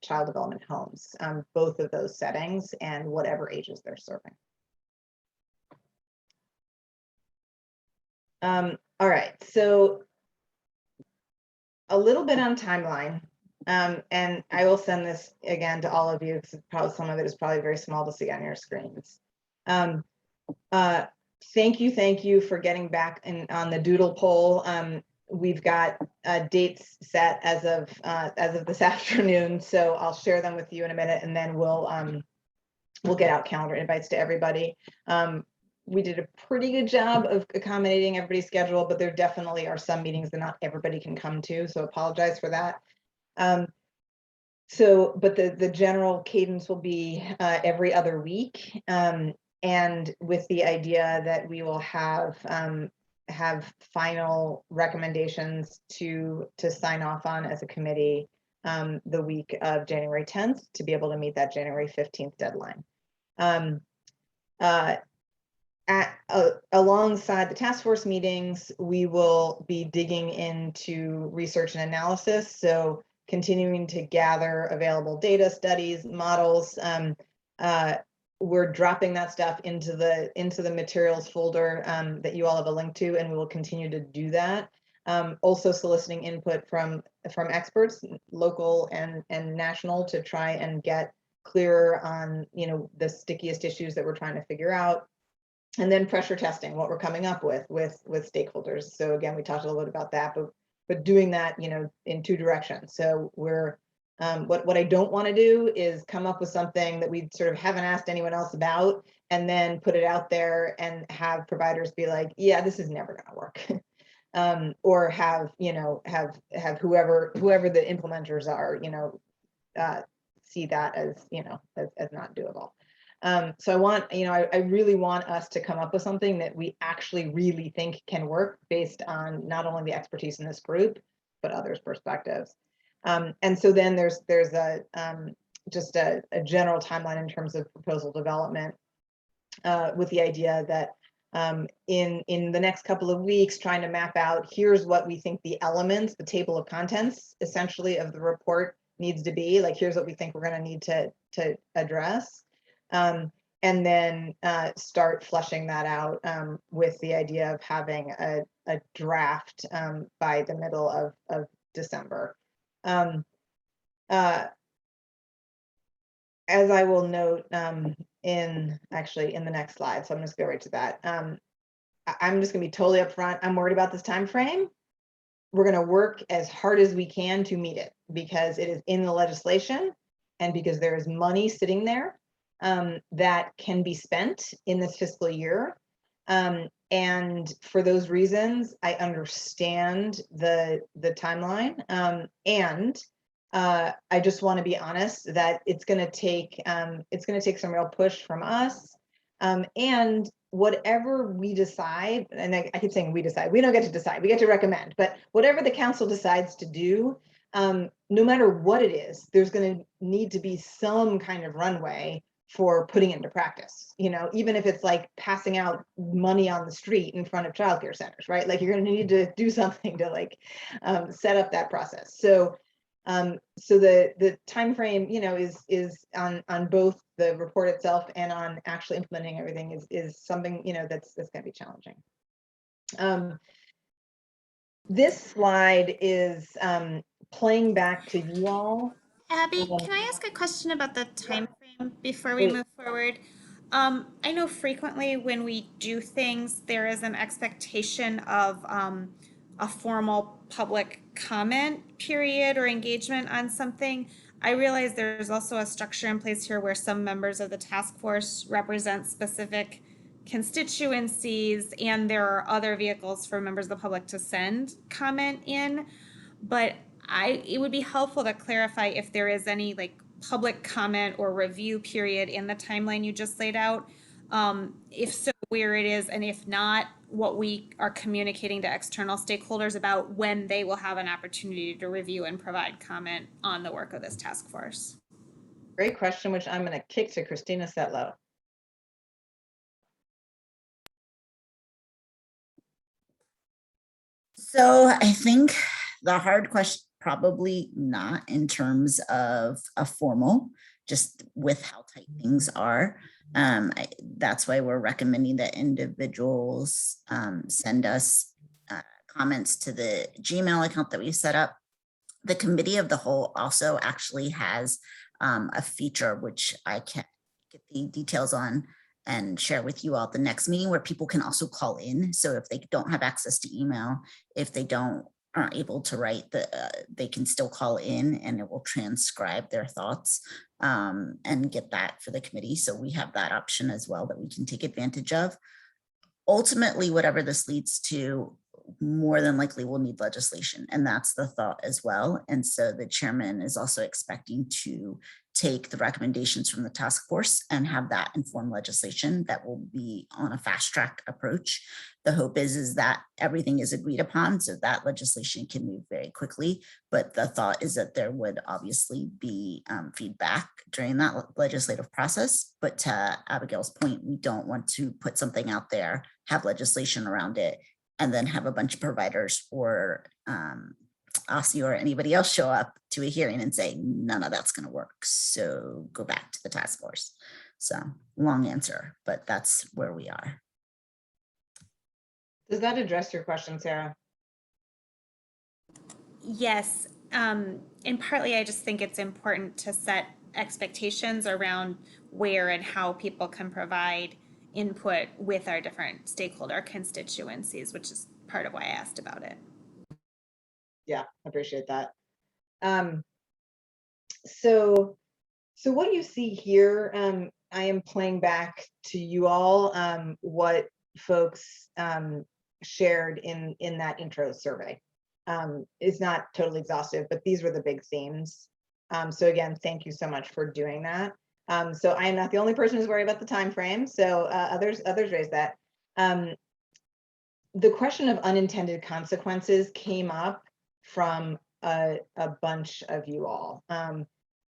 child development homes, both of those settings and whatever ages they're serving. All right, so a little bit on timeline, and I will send this again to all of you because probably some of it is probably very small to see on your screens. Thank you for getting back on the doodle poll. We've got dates set as of this afternoon, so I'll share them with you in a minute, and then we'll get out calendar invites to everybody. We did a pretty good job of accommodating everybody's schedule, but there definitely are some meetings that not everybody can come to, so apologize for that. But the general cadence will be every other week, and with the idea that we will have final recommendations to sign off on as a committee the week of January 10th to be able to meet that January 15th deadline. Alongside the task force meetings, we will be digging into research and analysis. So continuing to gather available data, studies, models. We're dropping that stuff into the materials folder that you all have a link to, and we will continue to do that. Also soliciting input from experts, local and national, to try and get clearer on the stickiest issues that we're trying to figure out. And then pressure testing what we're coming up with stakeholders. So again, we talked a little bit about that, but doing that, in two directions. So we're what I don't want to do is come up with something that we sort of haven't asked anyone else about, and then put it out there and have providers be like, yeah, this is never going to work, or have whoever the implementers are, see that as as not doable. So I want, I really want us to come up with something that we actually really think can work based on not only the expertise in this group, but others' perspectives. And so then there's just a general timeline in terms of proposal development, with the idea that in the next couple of weeks, trying to map out, here's what we think the elements, the table of contents, essentially, of the report needs to be. Like, here's what we think we're going to need to address. And then start fleshing that out with the idea of having a draft by the middle of December. As I will note in the next slide, so I'm just going to go right to that. I'm just going to be totally upfront. I'm worried about this time frame. We're going to work as hard as we can to meet it, because it is in the legislation and because there is money sitting there that can be spent in this fiscal year. And for those reasons, I understand the timeline. And I just want to be honest that it's going to take some real push from us. And whatever we decide, and I keep saying we decide, we don't get to decide, we get to recommend, but whatever the council decides to do, no matter what it is, there's going to need to be some kind of runway for putting it into practice, even if it's like passing out money on the street in front of childcare centers, right? Like, you're going to need to do something to set up that process. So the time frame, is on both the report itself and on actually implementing everything is something, that's going to be challenging. This slide is playing back to you all. Abby, can I ask a question about the time frame before we move forward? I know frequently when we do things, there is an expectation of a formal public comment period or engagement on something. I realize there's also a structure in place here where some members of the task force represent specific constituencies, and there are other vehicles for members of the public to send comment in. But it would be helpful to clarify if there is any public comment or review period in the timeline you just laid out. If so, where it is, and if not, what we are communicating to external stakeholders about when they will have an opportunity to review and provide comment on the work of this task force. Great question, which I'm going to kick to Christina Setlow. So I think the hard question, probably not in terms of a formal, just with how tight things are. That's why we're recommending that individuals send us comments to the Gmail account that we've set up. The committee of the whole also actually has a feature which I can get the details on and share with you all at the next meeting, where people can also call in. So if they don't have access to email, if they aren't able to write, they can still call in and it will transcribe their thoughts and get that for the committee. So we have that option as well that we can take advantage of. Ultimately, whatever this leads to, more than likely we'll need legislation, and that's the thought as well. And so the chairman is also expecting to take the recommendations from the task force and have that inform legislation that will be on a fast track approach. The hope is that everything is agreed upon so that legislation can move very quickly. But the thought is that there would obviously be feedback during that legislative process. But to Abigail's point, we don't want to put something out there, have legislation around it, and then have a bunch of providers or OSSI or anybody else show up to a hearing and say, none of that's going to work. So go back to the task force. So long answer, but that's where we are. Does that address your question, Sarah? Yes, and partly I just think it's important to set expectations around where and how people can provide input with our different stakeholder constituencies, which is part of why I asked about it. Yeah, I appreciate that. So what you see here, I am playing back to you all what folks shared in that intro survey. It's not totally exhaustive, but these were the big themes. So again, thank you so much for doing that. So I am not the only person who's worried about the time frame. So others raised that. The question of unintended consequences came up from a bunch of you all.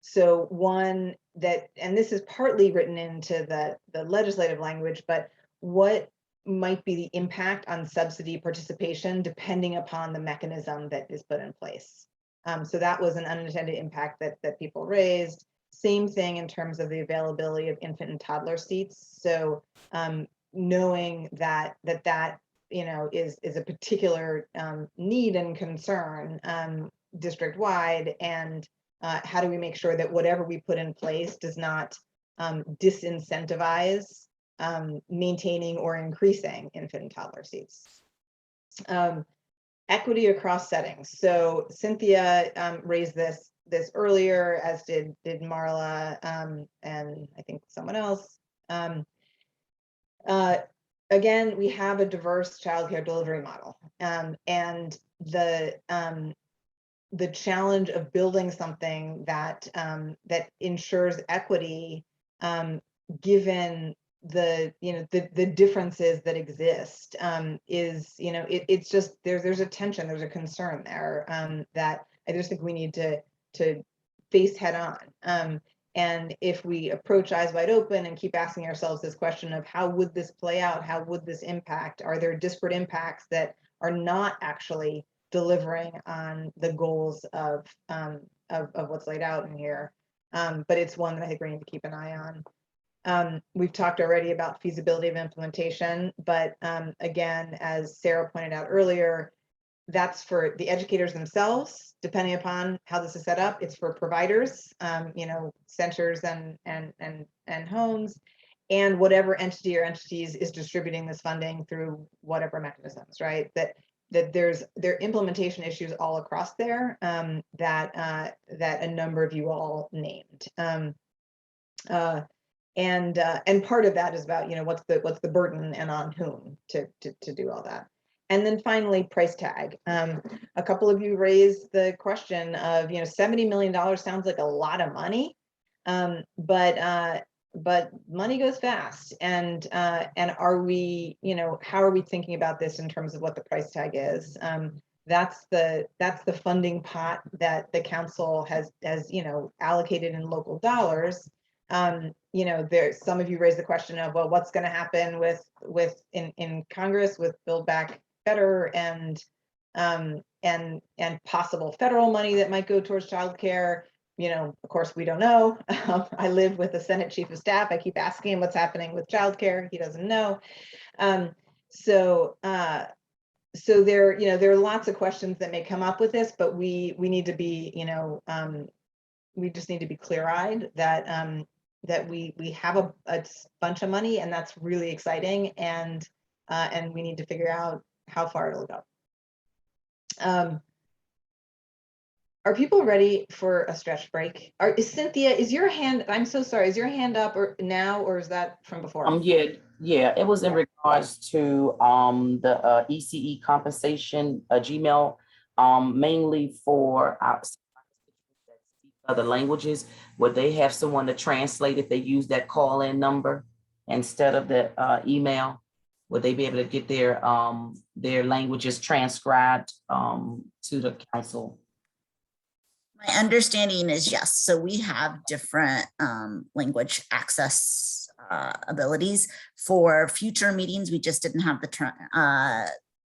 So one that, and this is partly written into the legislative language, but what might be the impact on subsidy participation depending upon the mechanism that is put in place. So that was an unintended impact that people raised. Same thing in terms of the availability of infant and toddler seats. So knowing that you know is a particular need and concern district-wide, and how do we make sure that whatever we put in place does not disincentivize maintaining or increasing infant and toddler seats. Equity across settings. So Cynthia raised this earlier, as did Marla, and I think someone else. Again, we have a diverse childcare delivery model, and the challenge of building something that that ensures equity, given the differences that exist, is, it's just there's a tension, there's a concern there that I just think we need to face head on. And if we approach eyes wide open and keep asking ourselves this question of how would this play out, how would this impact, are there disparate impacts that are not actually delivering on the goals of what's laid out in here, but it's one that I think we need to keep an eye on. We've talked already about feasibility of implementation, but again, as Sarah pointed out earlier, that's for the educators themselves, depending upon how this is set up. It's for providers, centers and homes, and whatever entity or entities is distributing this funding through whatever mechanisms, right? That there are implementation issues all across there that a number of you all named. And part of that is about what's the burden and on whom to do all that. And then finally, price tag. A couple of you raised the question of $70 million sounds like a lot of money, but money goes fast, and are we how are we thinking about this in terms of what the price tag is? That's the funding pot that the council has allocated in local dollars. There's some of you raised the question of, well, what's going to happen in Congress with Build Back Better and and possible federal money that might go towards childcare. You know, of course, we don't know. I live with the Senate Chief of Staff. I keep asking him what's happening with childcare. He doesn't know. So there, you know, there are lots of questions that may come up with this, but we need to be, you know, we just need to be clear-eyed that that we have a bunch of money, and that's really exciting, and we need to figure out how far it'll go. Are people ready for a stretch break? Cynthia, is your hand, I'm so sorry, is your hand up or now, or is that from before? Yeah, it was in regards to the ECE compensation, Gmail, mainly for our other languages. Would they have someone to translate if they use that call-in number instead of the email? Would they be able to get their languages transcribed to the council? My understanding is yes. So we have different language access abilities for future meetings. We just didn't have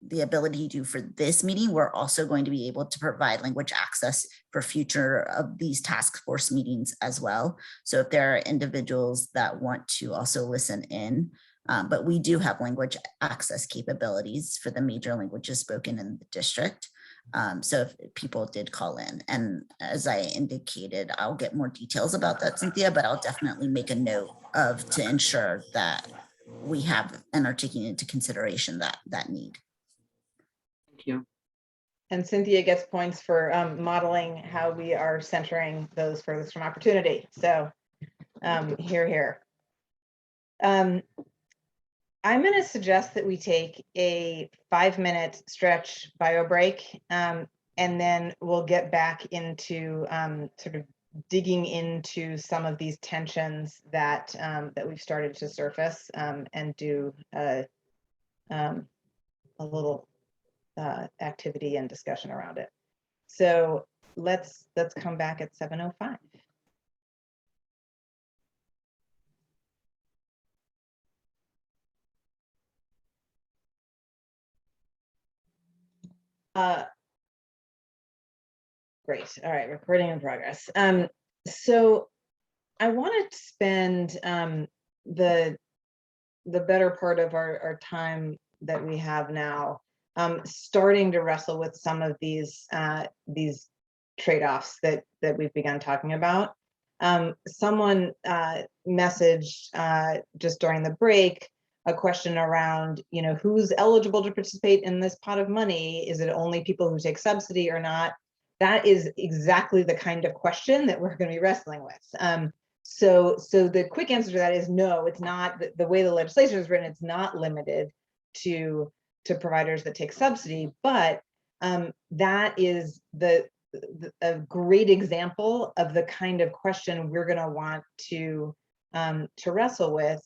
the ability to for this meeting. We're also going to be able to provide language access for future of these task force meetings as well. So if there are individuals that want to also listen in, but we do have language access capabilities for the major languages spoken in the district. So if people did call in, and as I indicated, I'll get more details about that, Cynthia, but I'll definitely make a note to ensure that we have and are taking into consideration that need. Thank you. And Cynthia gets points for modeling how we are centering those furthest from opportunity. So here. I'm going to suggest that we take a 5-minute stretch bio break, and then we'll get back into sort of digging into some of these tensions that that we've started to surface, and do a little activity and discussion around it. So let's come back at 7:05. Great. All right, recording in progress. So I want to spend the better part of our time that we have now starting to wrestle with some of these trade-offs that we've begun talking about. Someone messaged just during the break a question around, you know, who's eligible to participate in this pot of money? Is it only people who take subsidy or not? That is exactly the kind of question that we're going to be wrestling with. So the quick answer to that is no, it's not. The way the legislation is written, it's not limited to providers that take subsidy, but that is a great example of the kind of question we're going to want to wrestle with.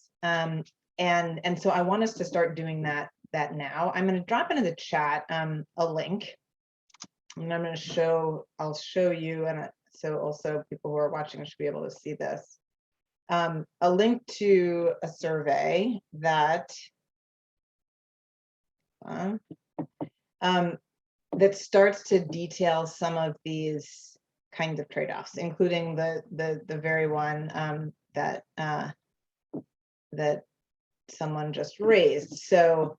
And so I want us to start doing that now. I'm going to drop into the chat a link, and I'm going to I'll show you, and so also people who are watching should be able to see this. A link to a survey that that starts to detail some of these kinds of trade-offs, including the very one that someone just raised. So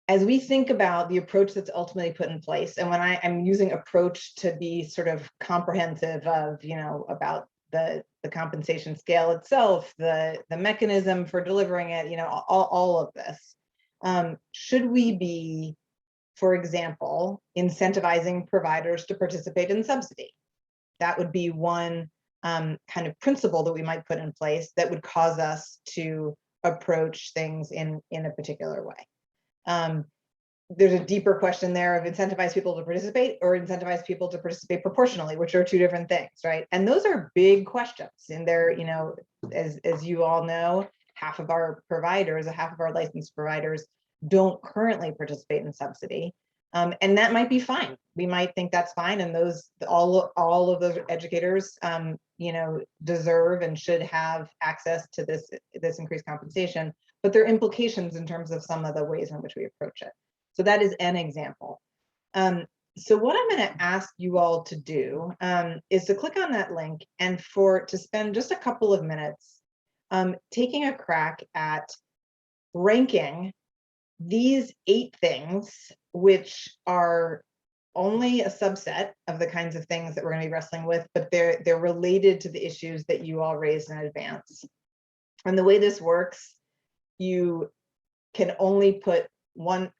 as we think about the approach that's ultimately put in place, and when I'm using approach to be sort of comprehensive of, you know, about the compensation scale itself, the mechanism for delivering it, you know, all of this, should we be, for example, incentivizing providers to participate in subsidy? That would be one kind of principle that we might put in place that would cause us to approach things in a particular way. There's a deeper question there of incentivize people to participate or incentivize people to participate proportionally, which are two different things, right? And those are big questions. And they're, you know, as you all know, half of our licensed providers don't currently participate in subsidy. And that might be fine. We might think that's fine. And all of those educators, you know, deserve and should have access to this increased compensation, but there are implications in terms of some of the ways in which we approach it. So that is an example. So what I'm going to ask you all to do is to click on that link and to spend just a couple of minutes taking a crack at ranking these 8 things, which are only a subset of the kinds of things that we're going to be wrestling with, but they're related to the issues that you all raised in advance. And the way this works, you can only put one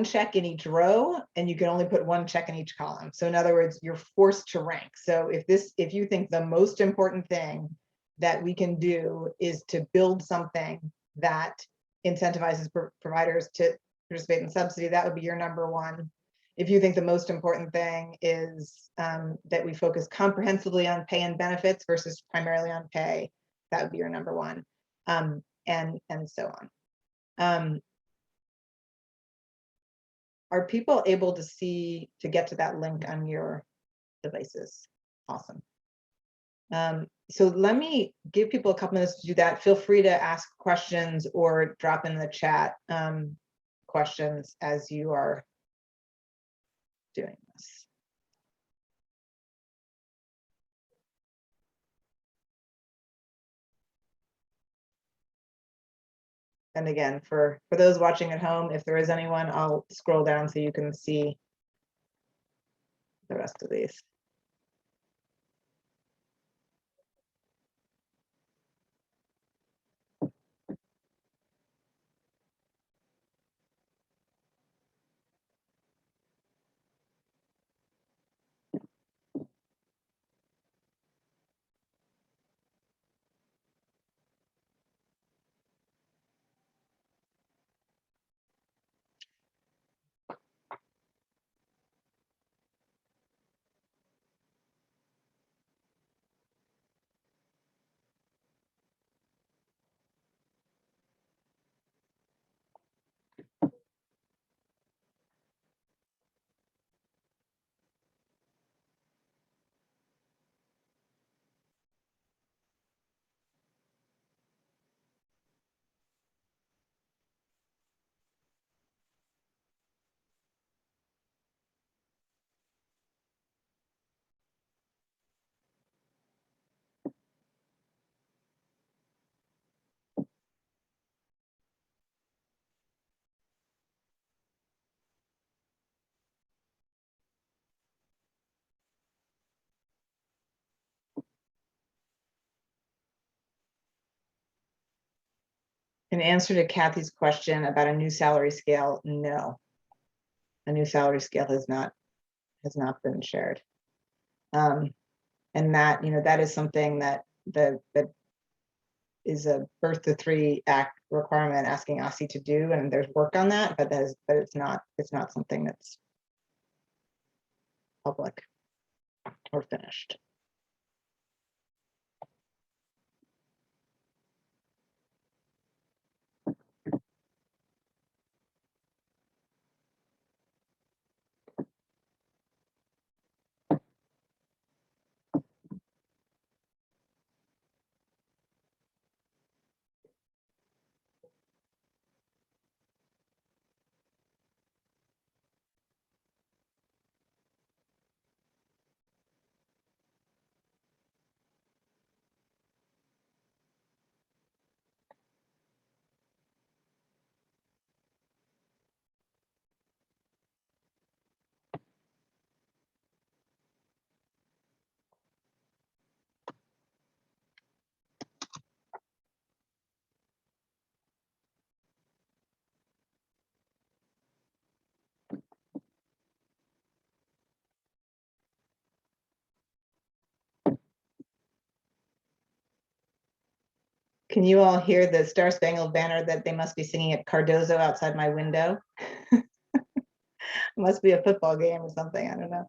check in each row, and you can only put 1 check in each column. So in other words, you're forced to rank. So if you think the most important thing that we can do is to build something that incentivizes providers to participate in subsidy, that would be your number 1. If you think the most important thing is that we focus comprehensively on pay and benefits versus primarily on pay, that would be your number 1, and so on. Are people able to get to that link on your devices? Awesome. So let me give people a couple minutes to do that. Feel free to ask questions or drop in the chat questions as you are doing this. And again, for those watching at home, if there is anyone, I'll scroll down so you can see the rest of these. In answer to Kathy's question about a new salary scale, no. A new salary scale has not been shared. And that, that is something that is a Birth to 3 Act requirement asking OSSI to do, and there's work on that, but it's not something that's public or finished. Can you all hear the Star Spangled Banner that they must be singing at Cardozo outside my window? Must be a football game or something, I don't know.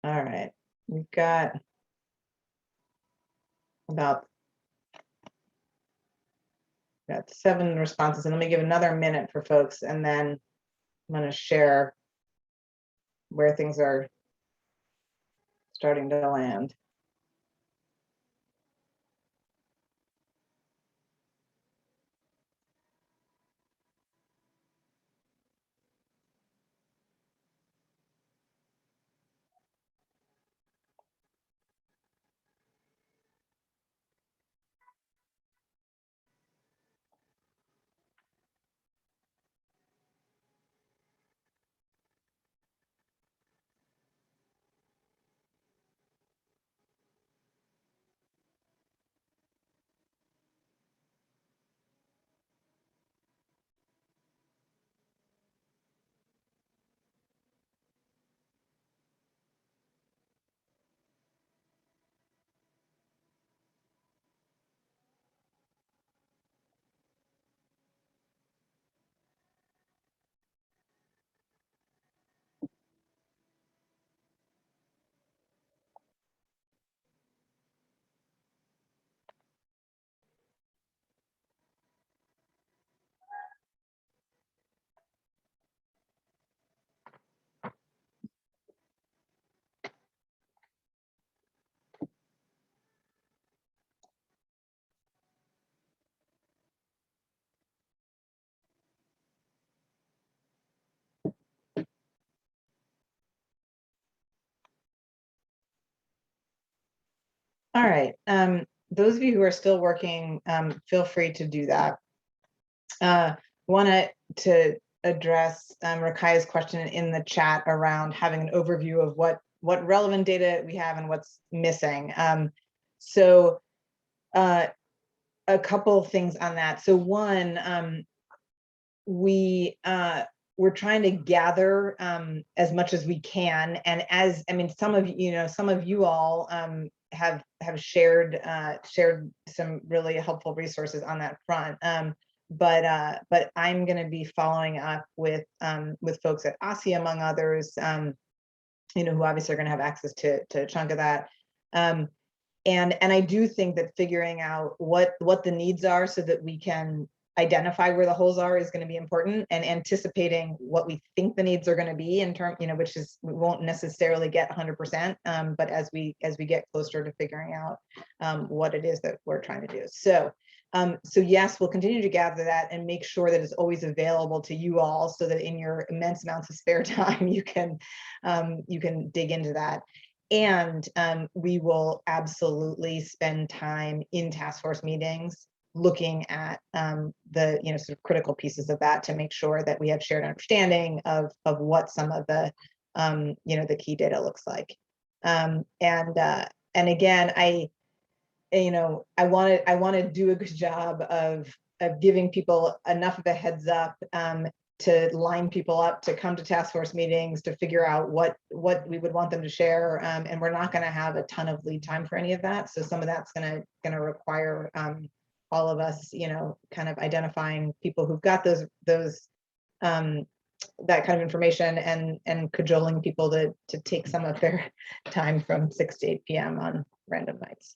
All right, we've got about 7 responses, and let me give another minute for folks, and then I'm going to share where things are starting to land. All right, those of you who are still working, feel free to do that. Wanted to address Rakaya's question in the chat around having an overview of what relevant data we have and what's missing. So a couple of things on that. So one, we're trying to gather as much as we can, and as I mean, some of you all have shared some really helpful resources on that front. But I'm going to be following up with folks at OSSI, among others, who obviously are going to have access to a chunk of that. And I do think that figuring out what the needs are so that we can identify where the holes are is going to be important, and anticipating what we think the needs are going to be in term, which is we won't necessarily get 100%, but as we get closer to figuring out what it is that we're trying to do. So yes, we'll continue to gather that and make sure that it's always available to you all, so that in your immense amounts of spare time you can dig into that. And we will absolutely spend time in task force meetings looking at the sort of critical pieces of that to make sure that we have shared understanding of what some of the the key data looks like. And again, I want to do a good job of giving people enough of a heads up to line people up to come to task force meetings to figure out what we would want them to share, and we're not going to have a ton of lead time for any of that. So some of that's going to require all of us, kind of identifying people who've got those that kind of information, and cajoling people to take some of their time from 6 to 8 p.m. on random nights.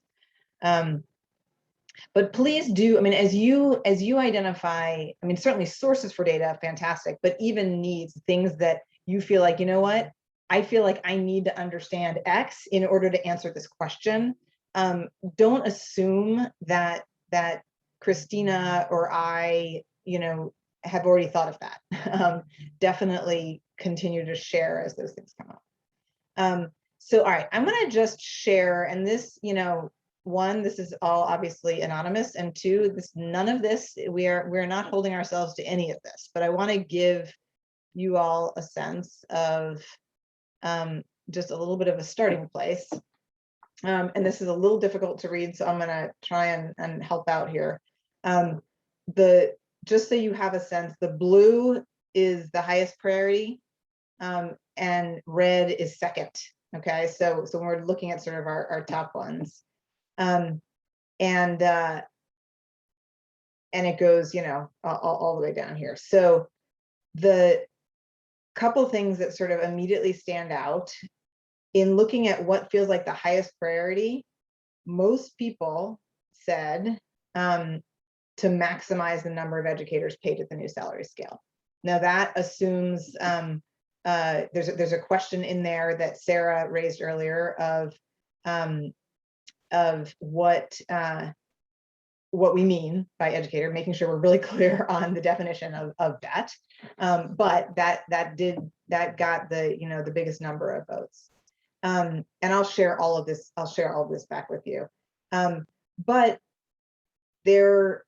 But please do, I mean, as you identify, I mean, certainly sources for data, fantastic, but even needs, things that you feel like, you know what, I feel like I need to understand X in order to answer this question. Don't assume that Christina or I, have already thought of that. Definitely continue to share as those things come up. So, all right, I'm going to just share, and this, one, this is all obviously anonymous, and two, none of this, we're not holding ourselves to any of this, but I want to give you all a sense of just a little bit of a starting place. And this is a little difficult to read, so I'm going to try and help out here. Just so you have a sense, the blue is the highest priority, and red is second. Okay, so when we're looking at sort of our top ones, and it goes, all the way down here. So the couple things that sort of immediately stand out in looking at what feels like the highest priority, most people said to maximize the number of educators paid at the new salary scale. Now that assumes there's a question in there that Sarah raised earlier of what we mean by educator, making sure we're really clear on the definition of that. But that got the biggest number of votes. And I'll share all of this back with you. But there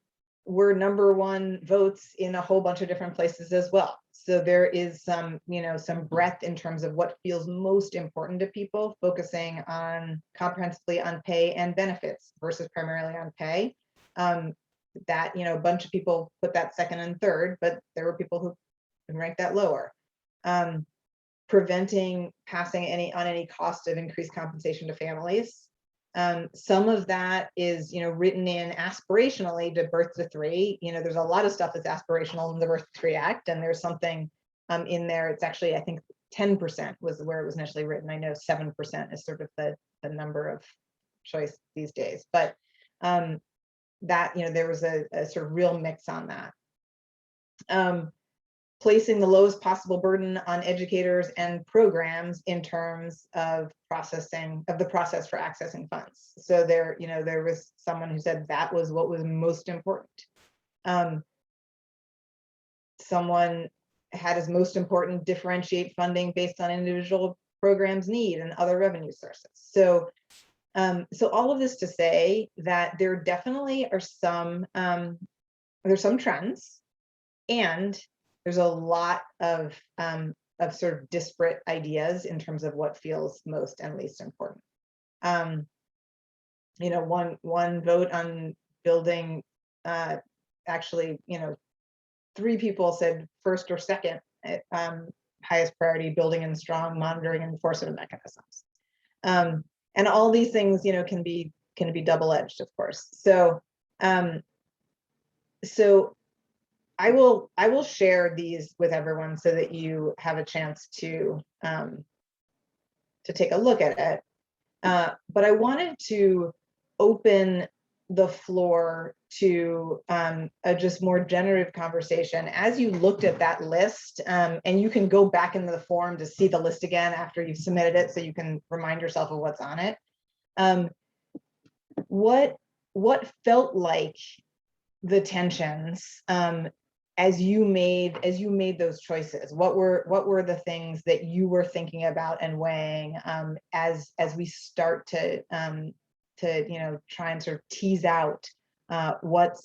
were #1 votes in a whole bunch of different places as well. So there is some breadth in terms of what feels most important to people, focusing on comprehensively on pay and benefits versus primarily on pay. That a bunch of people put that second and third, but there were people who ranked that lower. Preventing passing on any cost of increased compensation to families. Some of that is written in aspirationally to birth to 3. There's a lot of stuff that's aspirational in the Birth to 3 Act, and there's something in there. It's actually, I think 10% was where it was initially written. I know 7% is sort of the number of choice these days, but that there was a sort of real mix on that. Placing the lowest possible burden on educators and programs in terms of the process for accessing funds. So there was someone who said that was what was most important. Someone had as most important differentiate funding based on individual programs' need and other revenue sources. So all of this to say that there definitely are there's some trends, and there's a lot of sort of disparate ideas in terms of what feels most and least important. One vote on building, actually, 3 people said first or second highest priority, building and strong monitoring and enforcement mechanisms. And all these things, can be double-edged, of course. So I will share these with everyone so that you have a chance to take a look at it. But I wanted to open the floor to a just more generative conversation as you looked at that list, and you can go back into the form to see the list again after you've submitted it, so you can remind yourself of what's on it. What felt like the tensions as you made those choices? What were the things that you were thinking about and weighing as we start to try and sort of tease out what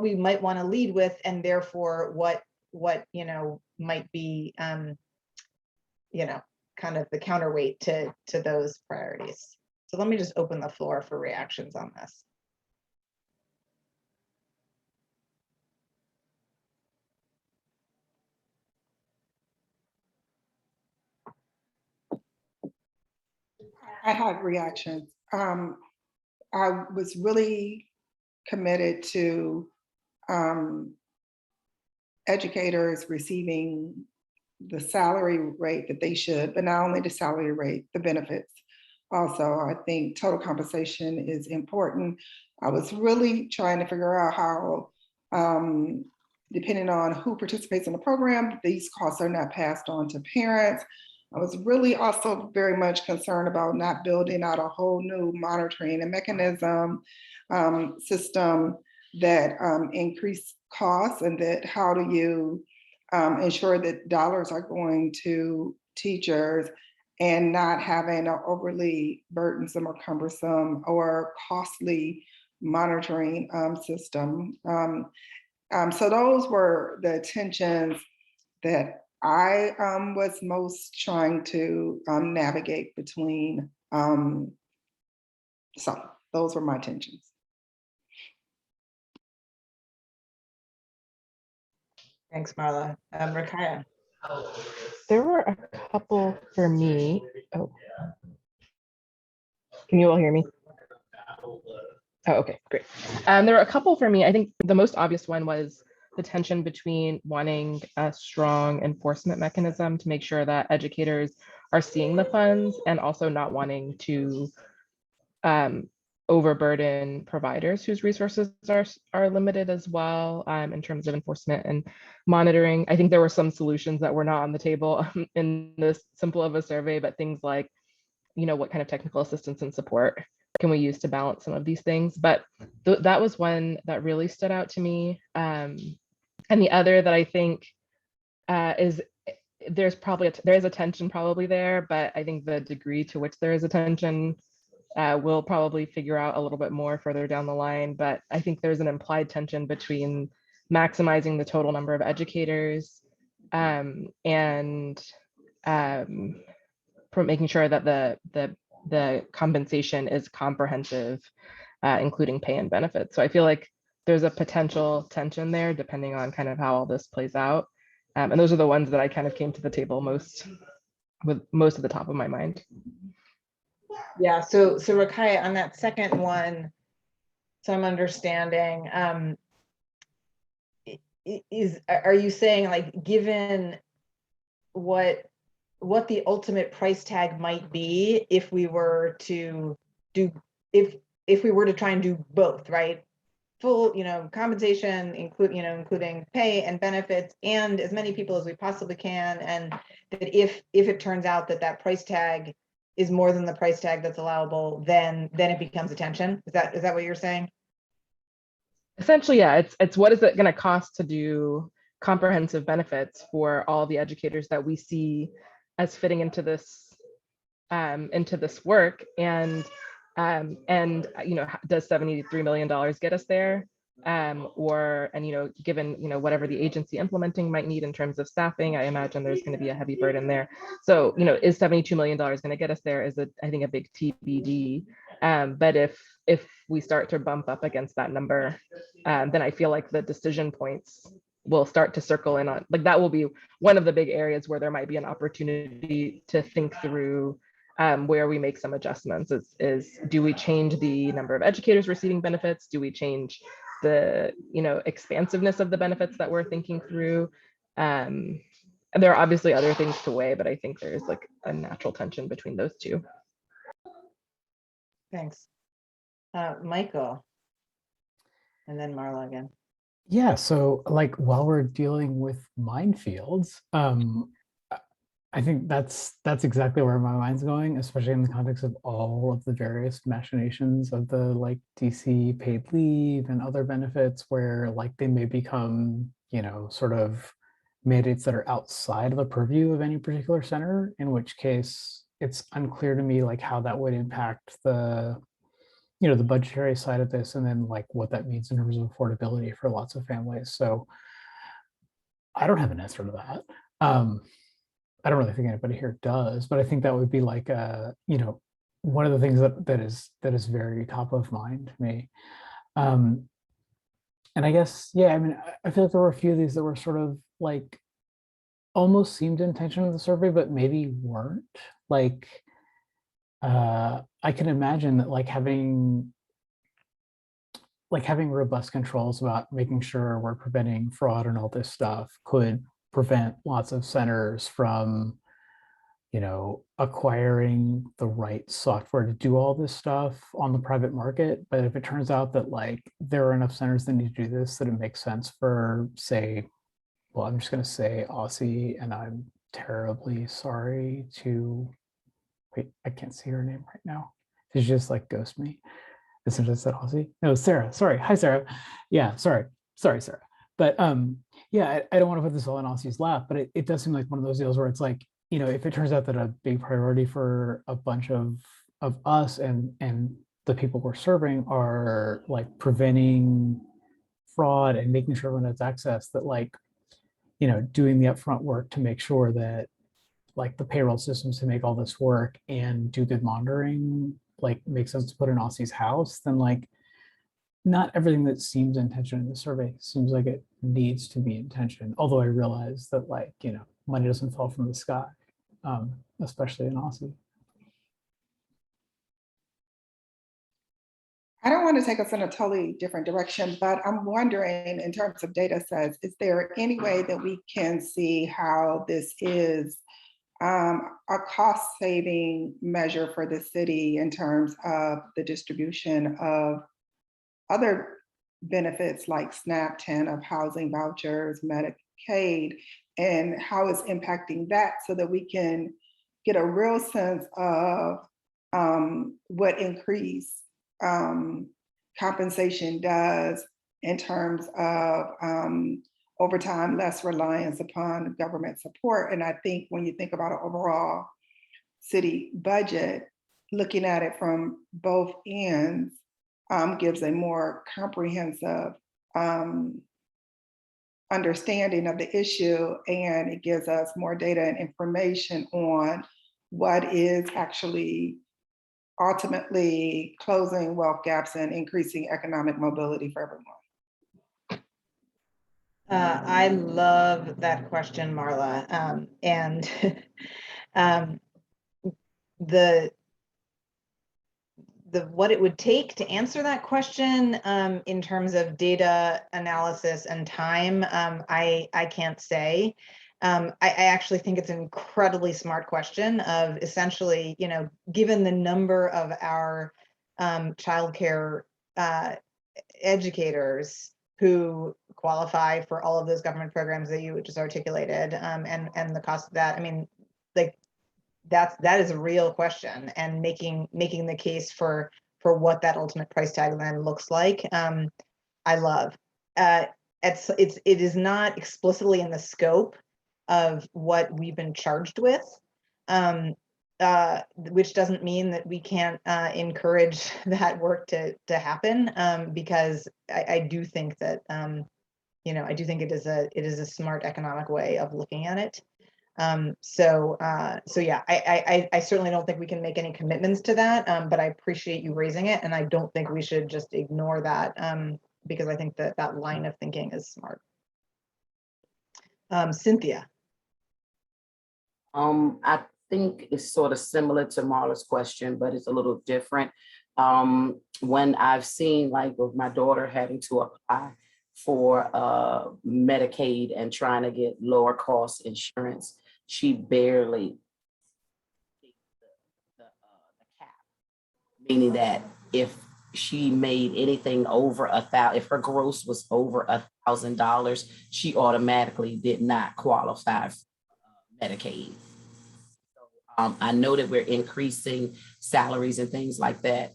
we might want to lead with, and therefore what might be kind of the counterweight to those priorities. So let me just open the floor for reactions on this. I had reactions. I was really committed to educators receiving the salary rate that they should, but not only the salary rate, the benefits. Also, I think total compensation is important. I was really trying to figure out how, depending on who participates in the program, these costs are not passed on to parents. I was really also very much concerned about not building out a whole new monitoring and mechanism system that increase costs, and that how do you ensure that dollars are going to teachers and not having an overly burdensome or cumbersome or costly monitoring system. So those were the tensions that I was most trying to navigate between. So those were my tensions. Thanks, Marla. Rakaya. There were a couple for me. Oh, can you all hear me? Oh, okay, great. There were a couple for me. I think the most obvious one was the tension between wanting a strong enforcement mechanism to make sure that educators are seeing the funds, and also not wanting to overburden providers whose resources are limited as well, in terms of enforcement and monitoring. I think there were some solutions that were not on the table in this simple of a survey, but things like, what kind of technical assistance and support can we use to balance some of these things? But that was one that really stood out to me. And the other that I think is there is a tension probably there, but I think the degree to which there is a tension we'll probably figure out a little bit more further down the line. But I think there's an implied tension between maximizing the total number of educators and making sure that the compensation is comprehensive, including pay and benefits. So I feel like there's a potential tension there depending on kind of how all this plays out. And those are the ones that I kind of came to the table most at the top of my mind. Yeah, so Rakaya, on that second one, so I'm understanding, are you saying, like, given what the ultimate price tag might be if we were to do, if we were to try and do both, right? Full, compensation, including pay and benefits, and as many people as we possibly can, and that if it turns out that price tag is more than the price tag that's allowable, then it becomes a tension. Is that what you're saying? Essentially, yeah. It's what is it going to cost to do comprehensive benefits for all the educators that we see as fitting into this work, and does $73 million get us there? Given whatever the agency implementing might need in terms of staffing, I imagine there's going to be a heavy burden there. So is $72 million going to get us there? Is it, I think, a big TBD. But if we start to bump up against that number, then I feel like the decision points will start to circle in on, like, that will be one of the big areas where there might be an opportunity to think through where we make some adjustments. Is do we change the number of educators receiving benefits? Do we change the expansiveness of the benefits that we're thinking through? And there are obviously other things to weigh, but I think there's like a natural tension between those two. Thanks. Michael, and then Marla again. Yeah, so like while we're dealing with minefields, I think that's exactly where my mind's going, especially in the context of all of the various machinations of the like DC paid leave and other benefits, where like they may become, sort of mandates that are outside of the purview of any particular center, in which case it's unclear to me like how that would impact the the budgetary side of this, and then like what that means in terms of affordability for lots of families. So I don't have an answer to that. I don't really think anybody here does, but I think that would be like one of the things that is very top of mind to me. And I guess, yeah, I mean, I feel like there were a few of these that were sort of like almost seemed intentional in the survey, but maybe weren't. Like, I can imagine that like having robust controls about making sure we're preventing fraud and all this stuff could prevent lots of centers from, acquiring the right software to do all this stuff on the private market. But if it turns out that like there are enough centers that need to do this, that it makes sense for, say, well, I'm just going to say Aussie, and I'm terribly sorry to, wait, I can't see her name right now. Did she just like ghost me? As soon as I said Aussie? No, Sarah. Sorry. Hi, Sarah. Yeah, sorry, Sarah. But yeah, I don't want to put this all in Aussie's lap, but it does seem like one of those deals where it's like, if it turns out that a big priority for a bunch of us and the people we're serving are like preventing fraud and making sure everyone has access, that like, doing the upfront work to make sure that like the payroll systems to make all this work and do good monitoring, like makes sense to put in Aussie's house, then like not everything that seems intention in the survey seems like it needs to be intention. Although I realize that like, money doesn't fall from the sky, especially in Aussie. I don't want to take us in a totally different direction, but I'm wondering in terms of data sets, is there any way that we can see how this is a cost saving measure for the city in terms of the distribution of other benefits like SNAP 10 of housing vouchers, Medicaid, and how it's impacting that so that we can get a real sense of what increased compensation does in terms of over time, less reliance upon government support. And I think when you think about an overall city budget, looking at it from both ends gives a more comprehensive understanding of the issue, and it gives us more data and information on what is actually ultimately closing wealth gaps and increasing economic mobility for everyone. I love that question, Marla. And the what it would take to answer that question in terms of data analysis and time, I can't say. I actually think it's an incredibly smart question of essentially, you know, given the number of our childcare educators who qualify for all of those government programs that you just articulated, and the cost of that. I mean, like that is a real question, and making the case for what that ultimate price tag then looks like. I love. It is not explicitly in the scope of what we've been charged with, which doesn't mean that we can't encourage that work to happen, because I do think that you know, I do think it is a smart economic way of looking at it. So yeah, I certainly don't think we can make any commitments to that, but I appreciate you raising it, and I don't think we should just ignore that, because I think that that line of thinking is smart. Cynthia. I think it's sort of similar to Marla's question, but it's a little different. When I've seen, like with my daughter having to apply for Medicaid and trying to get lower cost insurance, she barely hit the cap, meaning that if she made anything over if her gross was over $1,000, she automatically did not qualify for Medicaid. I know that we're increasing salaries and things like that.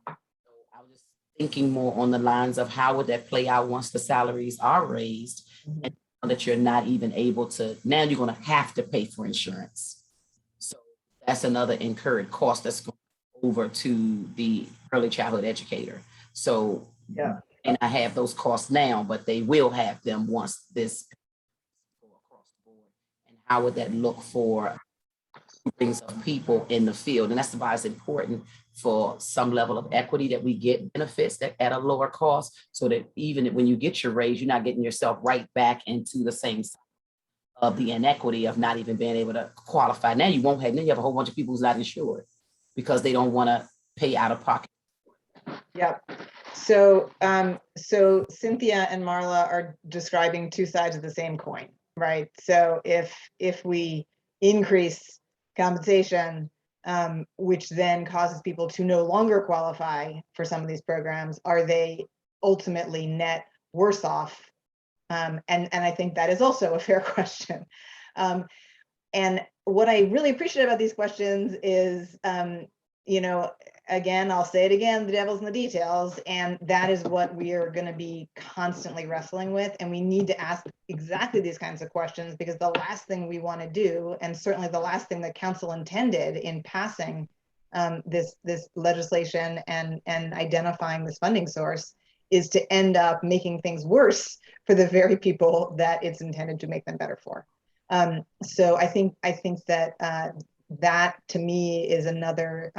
So I was just thinking more on the lines of how would that play out once the salaries are raised, and that you're not even able to, now you're going to have to pay for insurance. So that's another incurred cost that's going over to the early childhood educator. So yeah, and I have those costs now, but they will have them once this go across the board. And how would that look for things of people in the field? And that's why it's important for some level of equity, that we get benefits that at a lower cost, so that even when you get your raise, you're not getting yourself right back into the same of the inequity of not even being able to qualify. Now you won't have, then you have a whole bunch of people who's not insured because they don't want to pay out of pocket. Yep. So so Cynthia and Marla are describing two sides of the same coin, right? So if we increase compensation, which then causes people to no longer qualify for some of these programs, are they ultimately net worse off? And I think that is also a fair question. And what I really appreciate about these questions is, you know, again, I'll say it again, the devil's in the details, and that is what we are going to be constantly wrestling with. And we need to ask exactly these kinds of questions, because the last thing we want to do, and certainly the last thing that council intended in passing this legislation and identifying this funding source, is to end up making things worse for the very people that it's intended to make them better for. So I think that that to me is another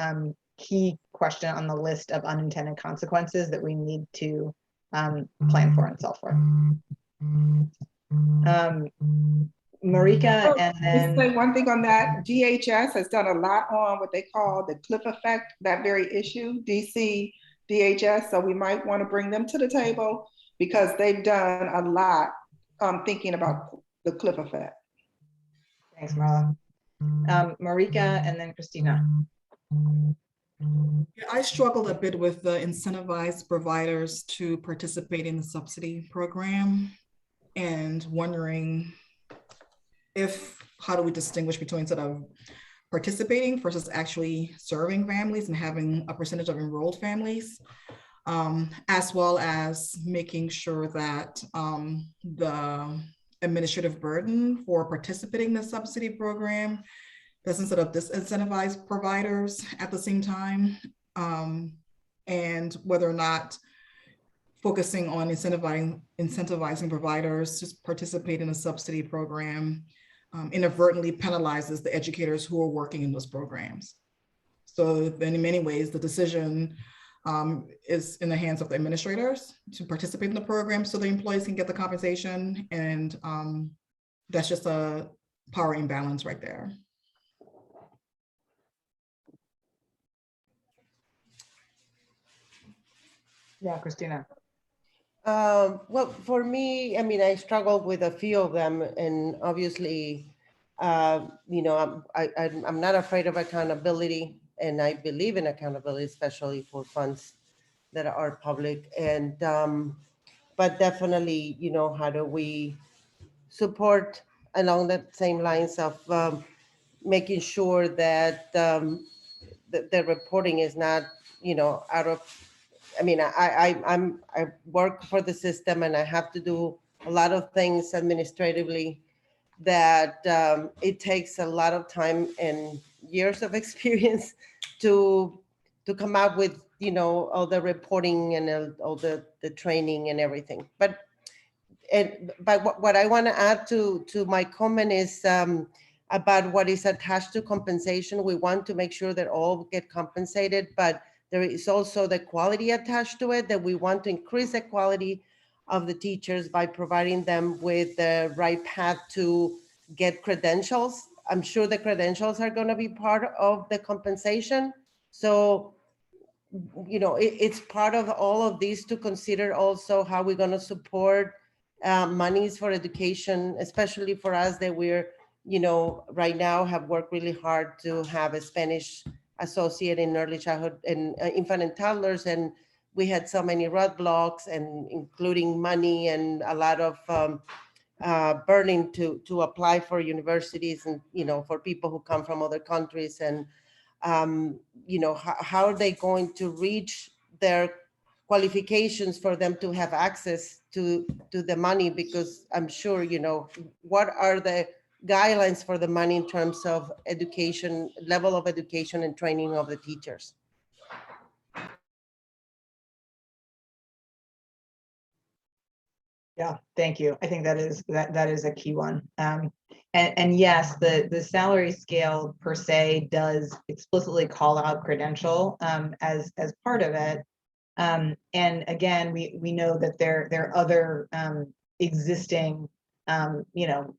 key question on the list of unintended consequences that we need to plan for and solve for. Marika, and then say one thing on that. DHS has done a lot on what they call the cliff effect, that very issue, DC, DHS. So we might want to bring them to the table, because they've done a lot thinking about the cliff effect. Thanks, Marla. Marika and then Christina. Yeah, I struggled a bit with the incentivized providers to participate in the subsidy program and wondering how do we distinguish between sort of participating versus actually serving families and having a percentage of enrolled families, as well as making sure that the administrative burden for participating in the subsidy program doesn't sort of disincentivize providers at the same time, and whether or not focusing on incentivizing providers to participate in a subsidy program inadvertently penalizes the educators who are working in those programs. So then in many ways, the decision is in the hands of the administrators to participate in the program so the employees can get the compensation. And that's just a power imbalance right there. Yeah, Christina. Well, for me, I mean, I struggled with a few of them, and obviously, you know, I'm not afraid of accountability, and I believe in accountability, especially for funds that are public. And but definitely, you know, how do we support along the same lines of making sure that the reporting is not, you know, out of. I mean, I work for the system and I have to do a lot of things administratively that it takes a lot of time and years of experience to come up with, you know, all the reporting and all the training and everything. But what I want to add to my comment is about what is attached to compensation. We want to make sure that all get compensated, but there is also the quality attached to it, that we want to increase the quality of the teachers by providing them with the right path to get credentials. I'm sure the credentials are going to be part of the compensation. So, you know, it's part of all of these to consider also how we're going to support monies for education, especially for us that we're, you know, right now have worked really hard to have a Spanish associate in early childhood and infant and toddlers, and we had so many roadblocks, and including money and a lot of burden to apply for universities, and you know, for people who come from other countries, and you know, how are they going to reach their qualifications for them to have access to the money? Because I'm sure, you know, what are the guidelines for the money in terms of education, level of education and training of the teachers? Yeah, thank you. I think that is a key one. And yes, the salary scale per se does explicitly call out credential as part of it. And again, we know that there are other existing you know,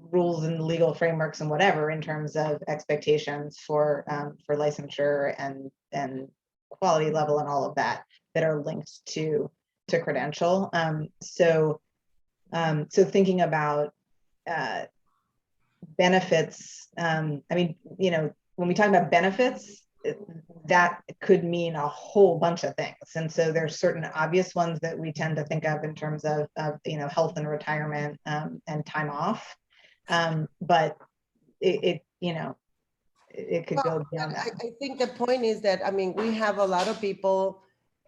rules and legal frameworks and whatever in terms of expectations for licensure and quality level and all of that are linked to credential. So thinking about benefits, I mean, you know, when we talk about benefits, that could mean a whole bunch of things. And so there's certain obvious ones that we tend to think of in terms of you know, health and retirement and time off. But it you know, it could go beyond that. I think the point is that, I mean, we have a lot of people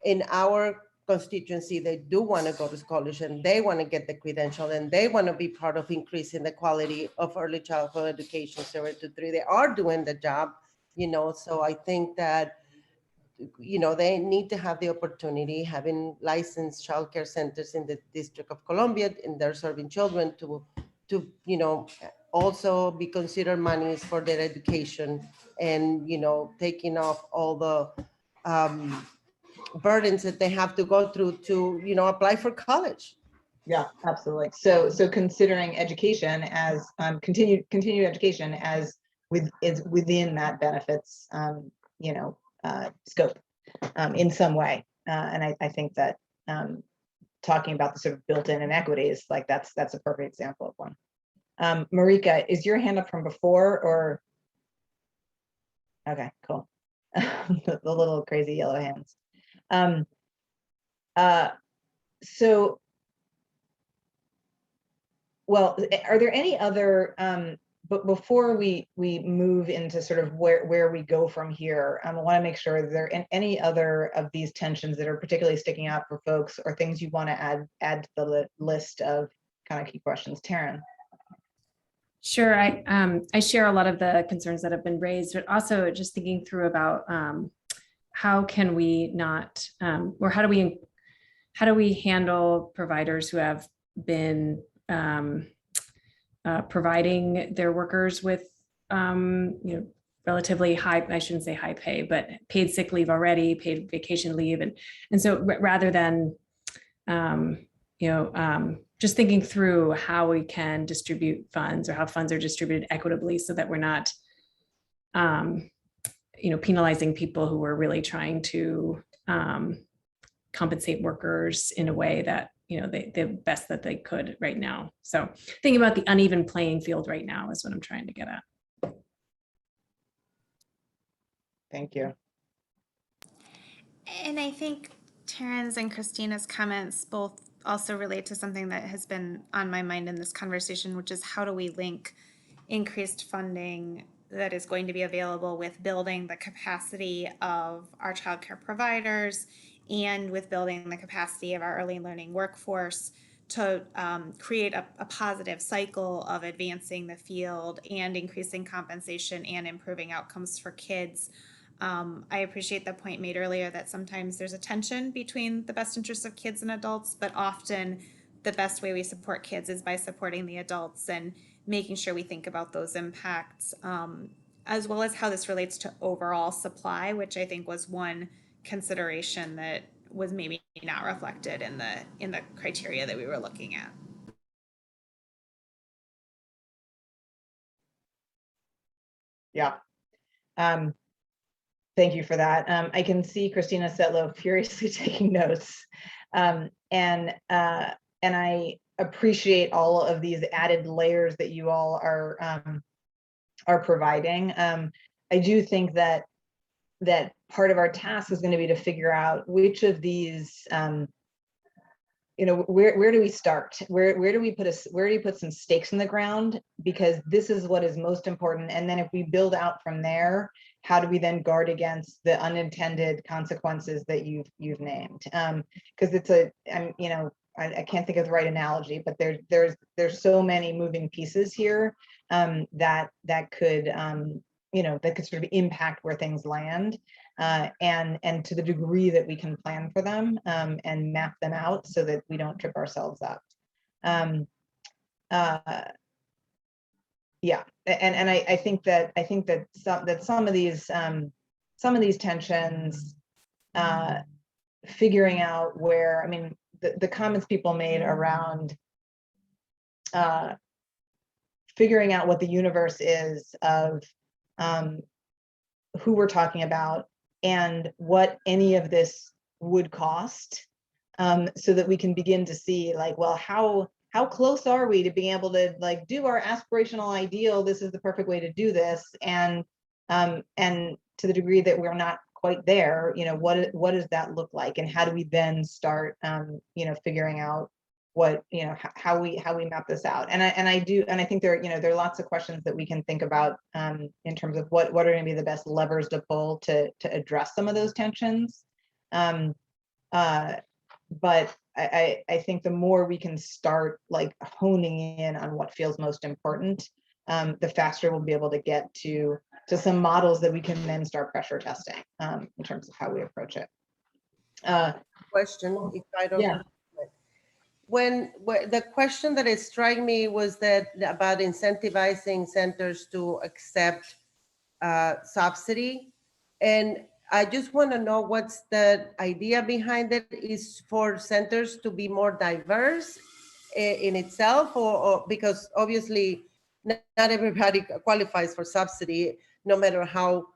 in our constituency, they do want to go to college and they want to get the credential and they want to be part of increasing the quality of early childhood education 0 to 3. They are doing the job, you know, so I think that, you know, they need to have the opportunity, having licensed childcare centers in the District of Columbia, and they're serving children to, you know, also be considered monies for their education, and, you know, taking off all the burdens that they have to go through to, you know, apply for college. Yeah, absolutely. So considering education as continued education as within that benefits you know, scope in some way, and I think that talking about the sort of built-in inequities, like that's a perfect example of one. Marika, is your hand up from before or? Okay, cool. The little crazy yellow hands. So, well, are there any other, but before we move into sort of where we go from here, I want to make sure that there are any other of these tensions that are particularly sticking out for folks, or things you want to add to the list of kind of key questions. Taryn. Sure, I share a lot of the concerns that have been raised, but also just thinking through about how can we not, or how do we handle providers who have been providing their workers with relatively high, I shouldn't say high pay, but paid sick leave already, paid vacation leave, and so rather than just thinking through how we can distribute funds, or how funds are distributed equitably, so that we're not penalizing people who are really trying to compensate workers in a way that the best that they could right now. So thinking about the uneven playing field right now is what I'm trying to get at. Thank you. And I think Taryn's and Christina's comments both also relate to something that has been on my mind in this conversation, which is how do we link increased funding that is going to be available with building the capacity of our childcare providers and with building the capacity of our early learning workforce to create a positive cycle of advancing the field and increasing compensation and improving outcomes for kids. I appreciate the point made earlier that sometimes there's a tension between the best interests of kids and adults, but often the best way we support kids is by supporting the adults and making sure we think about those impacts, as well as how this relates to overall supply, which I think was one consideration that was maybe not reflected in the criteria that we were looking at. Yeah. Thank you for that. I can see Christina Setlow furiously taking notes, and I appreciate all of these added layers that you all are providing. I do think that part of our task is going to be to figure out which of these, where do we start? Where do we put some stakes in the ground? Because this is what is most important. And then if we build out from there, how do we then guard against the unintended consequences that you've named? Because it's I can't think of the right analogy, but there's so many moving pieces here that could that could sort of impact where things land, and to the degree that we can plan for them and map them out so that we don't trip ourselves up. Yeah, and I think that some of these tensions, figuring out where, I mean, the comments people made around figuring out what the universe is of who we're talking about and what any of this would cost, so that we can begin to see, like, well, how close are we to being able to, like, do our aspirational ideal, this is the perfect way to do this, and to the degree that we're not quite there, what does that look like, and how do we then start figuring out what, how we map this out. And I think there are lots of questions that we can think about in terms of what are going to be the best levers to pull to address some of those tensions. But I think the more we can start, like, honing in on what feels most important, the faster we'll be able to get to some models that we can then start pressure testing in terms of how we approach it. Question, if I don't. Yeah. When the question that it struck me was that about incentivizing centers to accept subsidy, and I just want to know what's the idea behind it. Is for centers to be more diverse in itself, or because obviously not everybody qualifies for subsidy, no matter how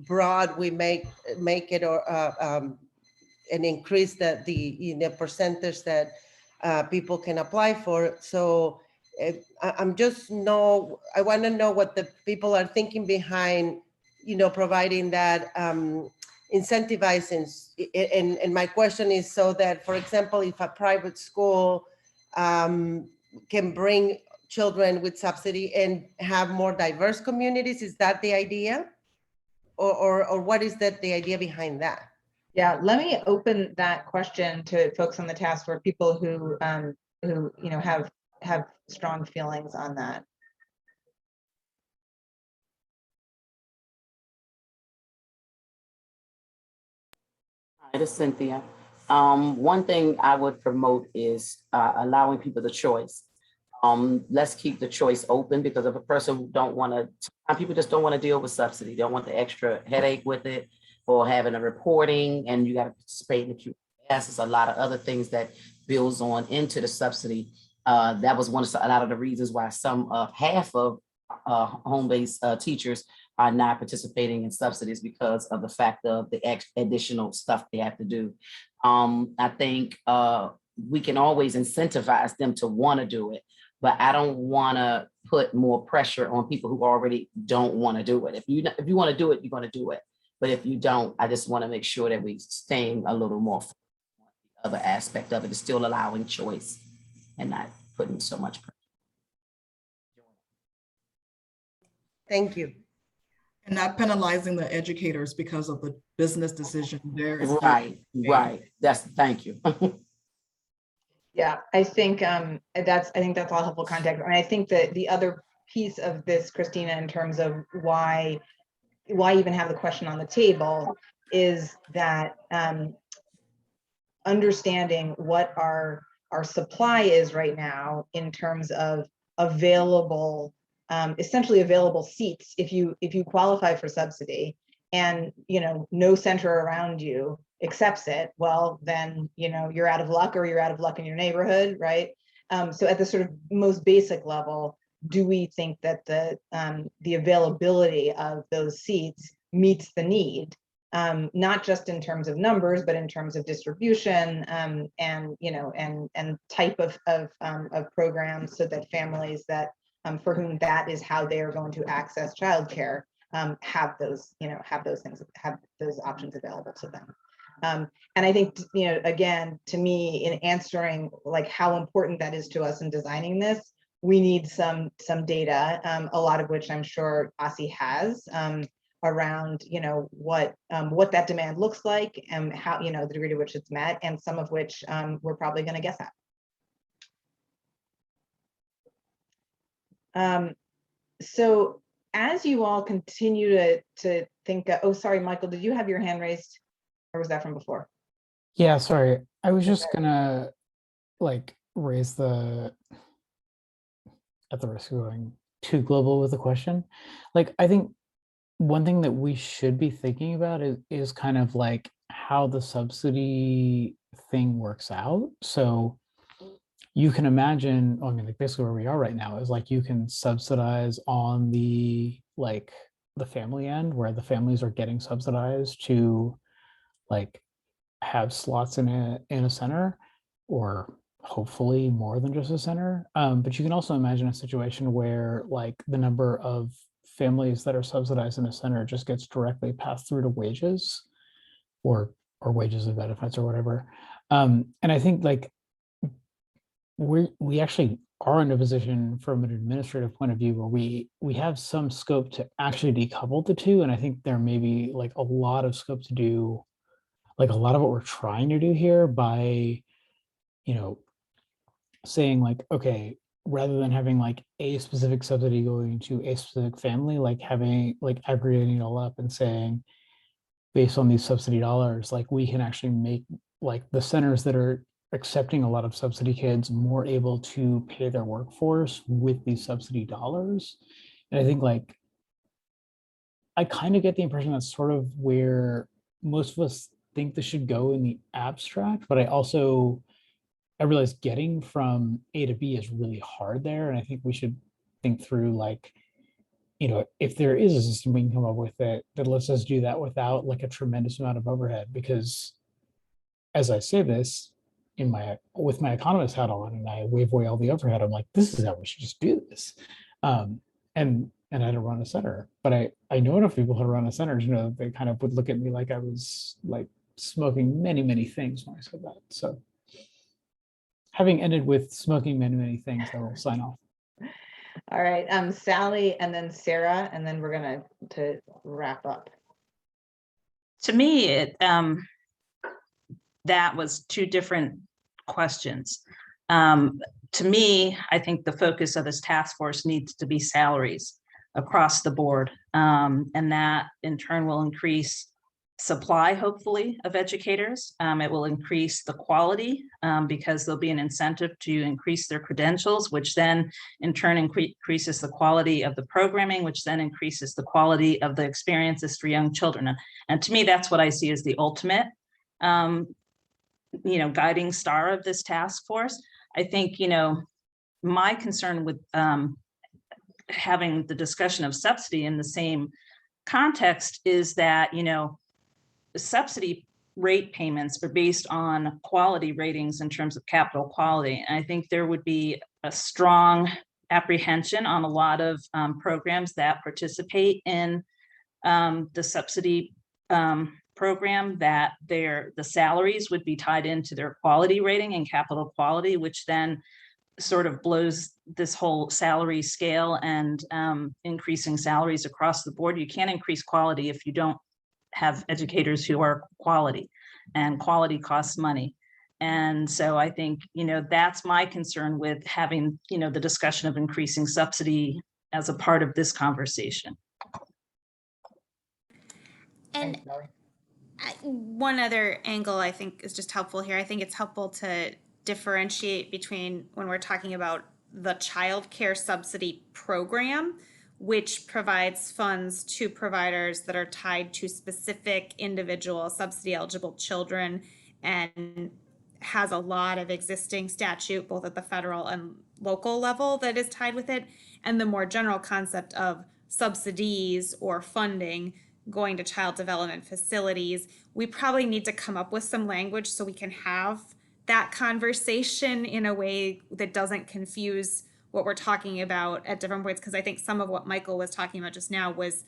broad we make it, or and increase the percentage that people can apply for. So I'm just I want to know what the people are thinking behind, providing that incentivizing. And my question is so that, for example, if a private school can bring children with subsidy and have more diverse communities, is that the idea? Or what is the idea behind that? Yeah, let me open that question to folks on the task force, people who have strong feelings on that. Hi, this is Cynthia. One thing I would promote is allowing people the choice. Let's keep the choice open, because if a person don't want to, people just don't want to deal with subsidy, don't want the extra headache with it, or having a reporting and you got to participate in the QS. There's a lot of other things that builds on into the subsidy. That was a lot of the reasons why half of home-based teachers are not participating in subsidies, because of the fact of the additional stuff they have to do. I think we can always incentivize them to want to do it, but I don't want to put more pressure on people who already don't want to do it. If you want to do it, you're going to do it. But if you don't, I just want to make sure that we staying a little more. The other aspect of it is still allowing choice and not putting so much pressure. Thank you. And not penalizing the educators because of the business decision there. Right. Thank you. Yeah, I think that's all helpful context. And I think that the other piece of this, Christina, in terms of why even have the question on the table, is that understanding what our supply is right now in terms of available, essentially available seats if you qualify for subsidy, and no center around you accepts it, well then you're out of luck, or you're out of luck in your neighborhood, right? So at the sort of most basic level, do we think that the availability of those seats meets the need, not just in terms of numbers, but in terms of distribution, and type of programs, so that families that for whom that is how they are going to access childcare have those options available to them. And I think, again, to me, in answering like how important that is to us in designing this, we need some data, a lot of which I'm sure OSSI has, around what that demand looks like, and how the degree to which it's met, and some of which we're probably going to guess at. So as you all continue to think, oh, sorry, Michael, did you have your hand raised, or was that from before? Yeah, sorry. I was just gonna raise at the risk of going too global with the question. I think one thing that we should be thinking about is kind of how the subsidy thing works out. So you can imagine, I mean, basically where we are right now is you can subsidize on the family end, where the families are getting subsidized to have slots in a center, or hopefully more than just a center. But you can also imagine a situation where the number of families that are subsidized in a center just gets directly passed through to wages, or wages and benefits or whatever. And I think we actually are in a position from an administrative point of view where we have some scope to actually decouple the two. And I think there may be a lot of scope to do a lot of what we're trying to do here by, saying okay, rather than having a specific subsidy going to a specific family, having aggregating it all up and saying, based on these subsidy dollars, we can actually make the centers that are accepting a lot of subsidy kids more able to pay their workforce with these subsidy dollars. And I think I kind of get the impression that's sort of where most of us think this should go in the abstract, but I realize getting from A to B is really hard there. And I think we should think through if there is a system we can come up with that lets us do that without a tremendous amount of overhead. Because as I say this, with my economist hat on, and I wave away all the overhead. I'm like, this is how we should just do this. And I don't run a center, but I know enough people who run a center, you know, they kind of would look at me like I was like smoking many things when I said that. So having ended with smoking many things, I will sign off. All right, Sally, and then Sarah, and then we're gonna to wrap up. To me, that was two different questions. To me, I think the focus of this task force needs to be salaries across the board. And that in turn will increase supply, hopefully, of educators. It will increase the quality because there'll be an incentive to increase their credentials, which then in turn increases the quality of the programming, which then increases the quality of the experiences for young children. And to me, that's what I see as the ultimate guiding star of this task force. I think, my concern with having the discussion of subsidy in the same context is that, subsidy rate payments are based on quality ratings in terms of capital quality. And I think there would be a strong apprehension on a lot of programs that participate in the subsidy program that the salaries would be tied into their quality rating and capital quality, which then sort of blows this whole salary scale and increasing salaries across the board. You can't increase quality if you don't have educators who are quality, and quality costs money. And so I think, that's my concern with having, the discussion of increasing subsidy as a part of this conversation. And one other angle I think is just helpful here. I think it's helpful to differentiate between when we're talking about the child care subsidy program, which provides funds to providers that are tied to specific individual subsidy eligible children and has a lot of existing statute, both at the federal and local level, that is tied with it, and the more general concept of subsidies or funding going to child development facilities. We probably need to come up with some language so we can have that conversation in a way that doesn't confuse what we're talking about at different points, because I think some of what Michael was talking about just now was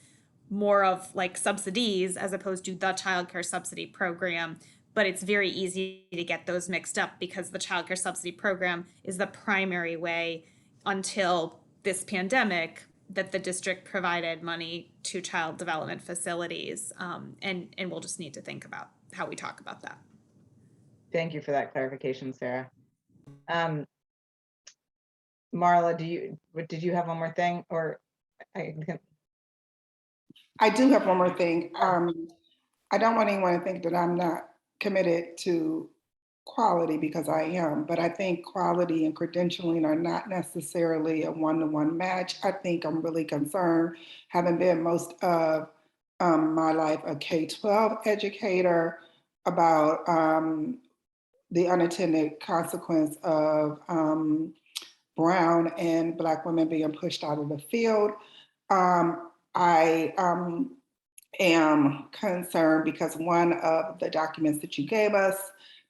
more of like subsidies as opposed to the child care subsidy program. But it's very easy to get those mixed up because the child care subsidy program is the primary way until this pandemic that the district provided money to child development facilities. And we'll just need to think about how we talk about that. Thank you for that clarification, Sarah. Marla, did you have one more thing, or I do have one more thing. I don't want anyone to think that I'm not committed to quality, because I am, but I think quality and credentialing are not necessarily a one-to-one match. I think I'm really concerned, having been most of my life a K-12 educator, about the unintended consequence of Brown and Black women being pushed out of the field. I am concerned because one of the documents that you gave us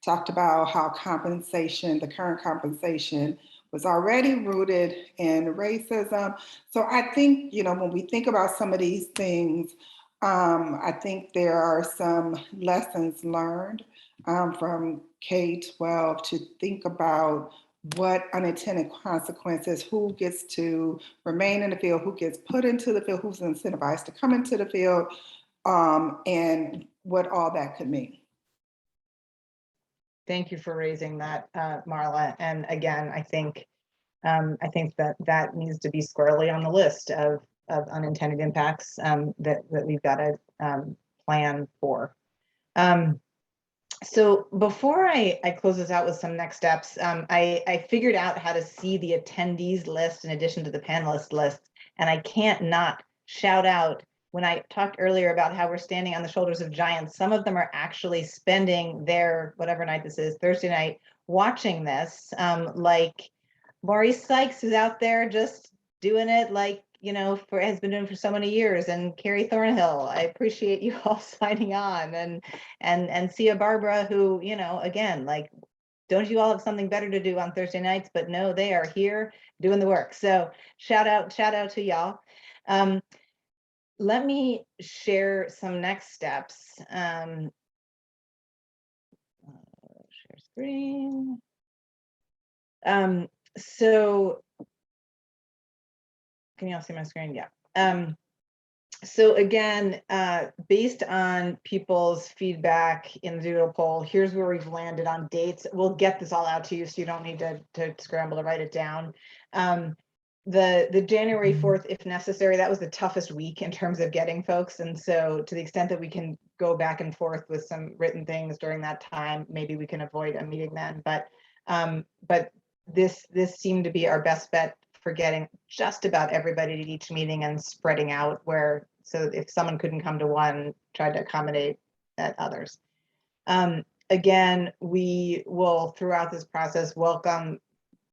talked about how compensation, the current compensation, was already rooted in racism. So I think, when we think about some of these things, I think there are some lessons learned from K-12 to think about what unintended consequences, who gets to remain in the field, who gets put into the field, who's incentivized to come into the field, and what all that could mean. Thank you for raising that, Marla. And again, I think that needs to be squarely on the list of unintended impacts that we've got to plan for. So before I close this out with some next steps, I figured out how to see the attendees list in addition to the panelist list, and I can't not shout out, when I talked earlier about how we're standing on the shoulders of giants, some of them are actually spending their, whatever night this is, Thursday night, watching this, like Maurice Sykes is out there just doing it like, has been doing for so many years, and Carrie Thornhill, I appreciate you all signing on, and Sia Barbara, who, again, like don't you all have something better to do on Thursday nights? But no, they are here doing the work. So shout out to y'all. Let me share some next steps. Share screen. So can you all see my screen? Yeah. So again, based on people's feedback in the doodle poll, here's where we've landed on dates. We'll get this all out to you so you don't need to scramble to write it down. The January 4th, if necessary, that was the toughest week in terms of getting folks. And so to the extent that we can go back and forth with some written things during that time, maybe we can avoid a meeting then. But this seemed to be our best bet for getting just about everybody to each meeting and spreading out where, so if someone couldn't come to one, tried to accommodate at others. Again, we will throughout this process welcome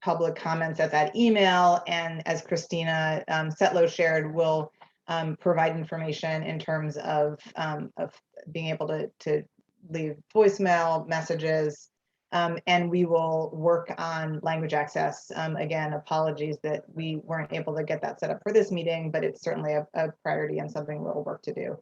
public comments at that email, and as Christina Setlow shared, will provide information in terms of being able to leave voicemail messages, and we will work on language access. Again, apologies that we weren't able to get that set up for this meeting, but it's certainly a priority and something we'll work to do.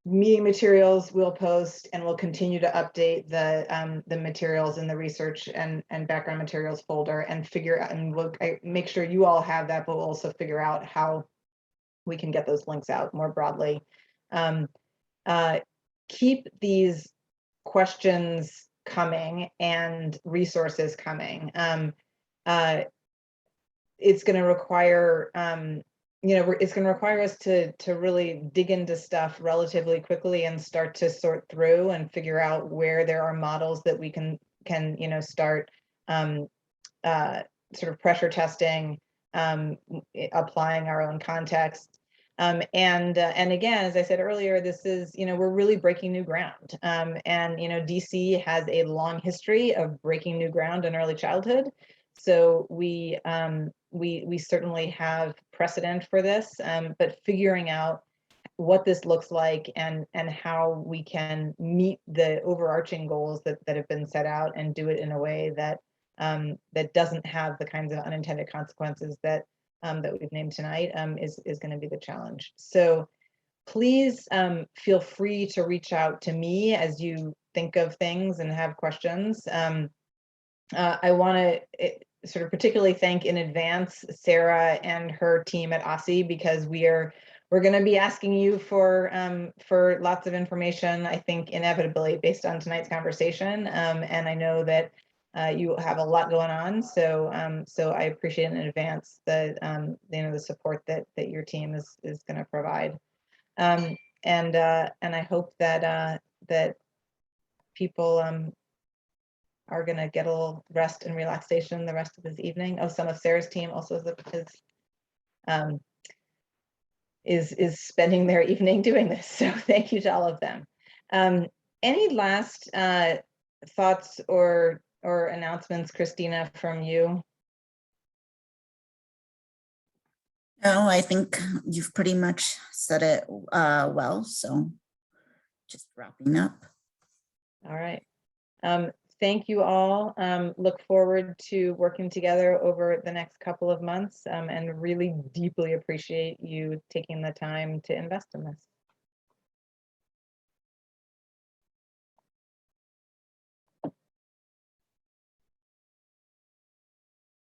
Meeting materials we'll post, and we'll continue to update the materials in the research and background materials folder, and figure out, and we'll make sure you all have that, but we'll also figure out how we can get those links out more broadly. Keep these questions coming and resources coming. It's going to require it's going to require us to really dig into stuff relatively quickly and start to sort through and figure out where there are models that we can start sort of pressure testing, applying our own context. And again, as I said earlier, this is, we're really breaking new ground. And DC has a long history of breaking new ground in early childhood. So we certainly have precedent for this, but figuring out what this looks like and how we can meet the overarching goals that have been set out and do it in a way that that doesn't have the kinds of unintended consequences that we've named tonight is going to be the challenge. So please feel free to reach out to me as you think of things and have questions. I want to sort of particularly thank in advance Sarah and her team at OSSI, because we're going to be asking you for lots of information, I think inevitably based on tonight's conversation, and I know that you have a lot going on, so I appreciate in advance the the support that your team is going to provide, and I hope that that people are going to get a little rest and relaxation the rest of this evening. Oh, some of Sarah's team also is spending their evening doing this, so thank you to all of them. Any last thoughts or announcements, Christina, from you? No, I think you've pretty much said it well, so just wrapping up. All right. Thank you all. Look forward to working together over the next couple of months, and really deeply appreciate you taking the time to invest in this.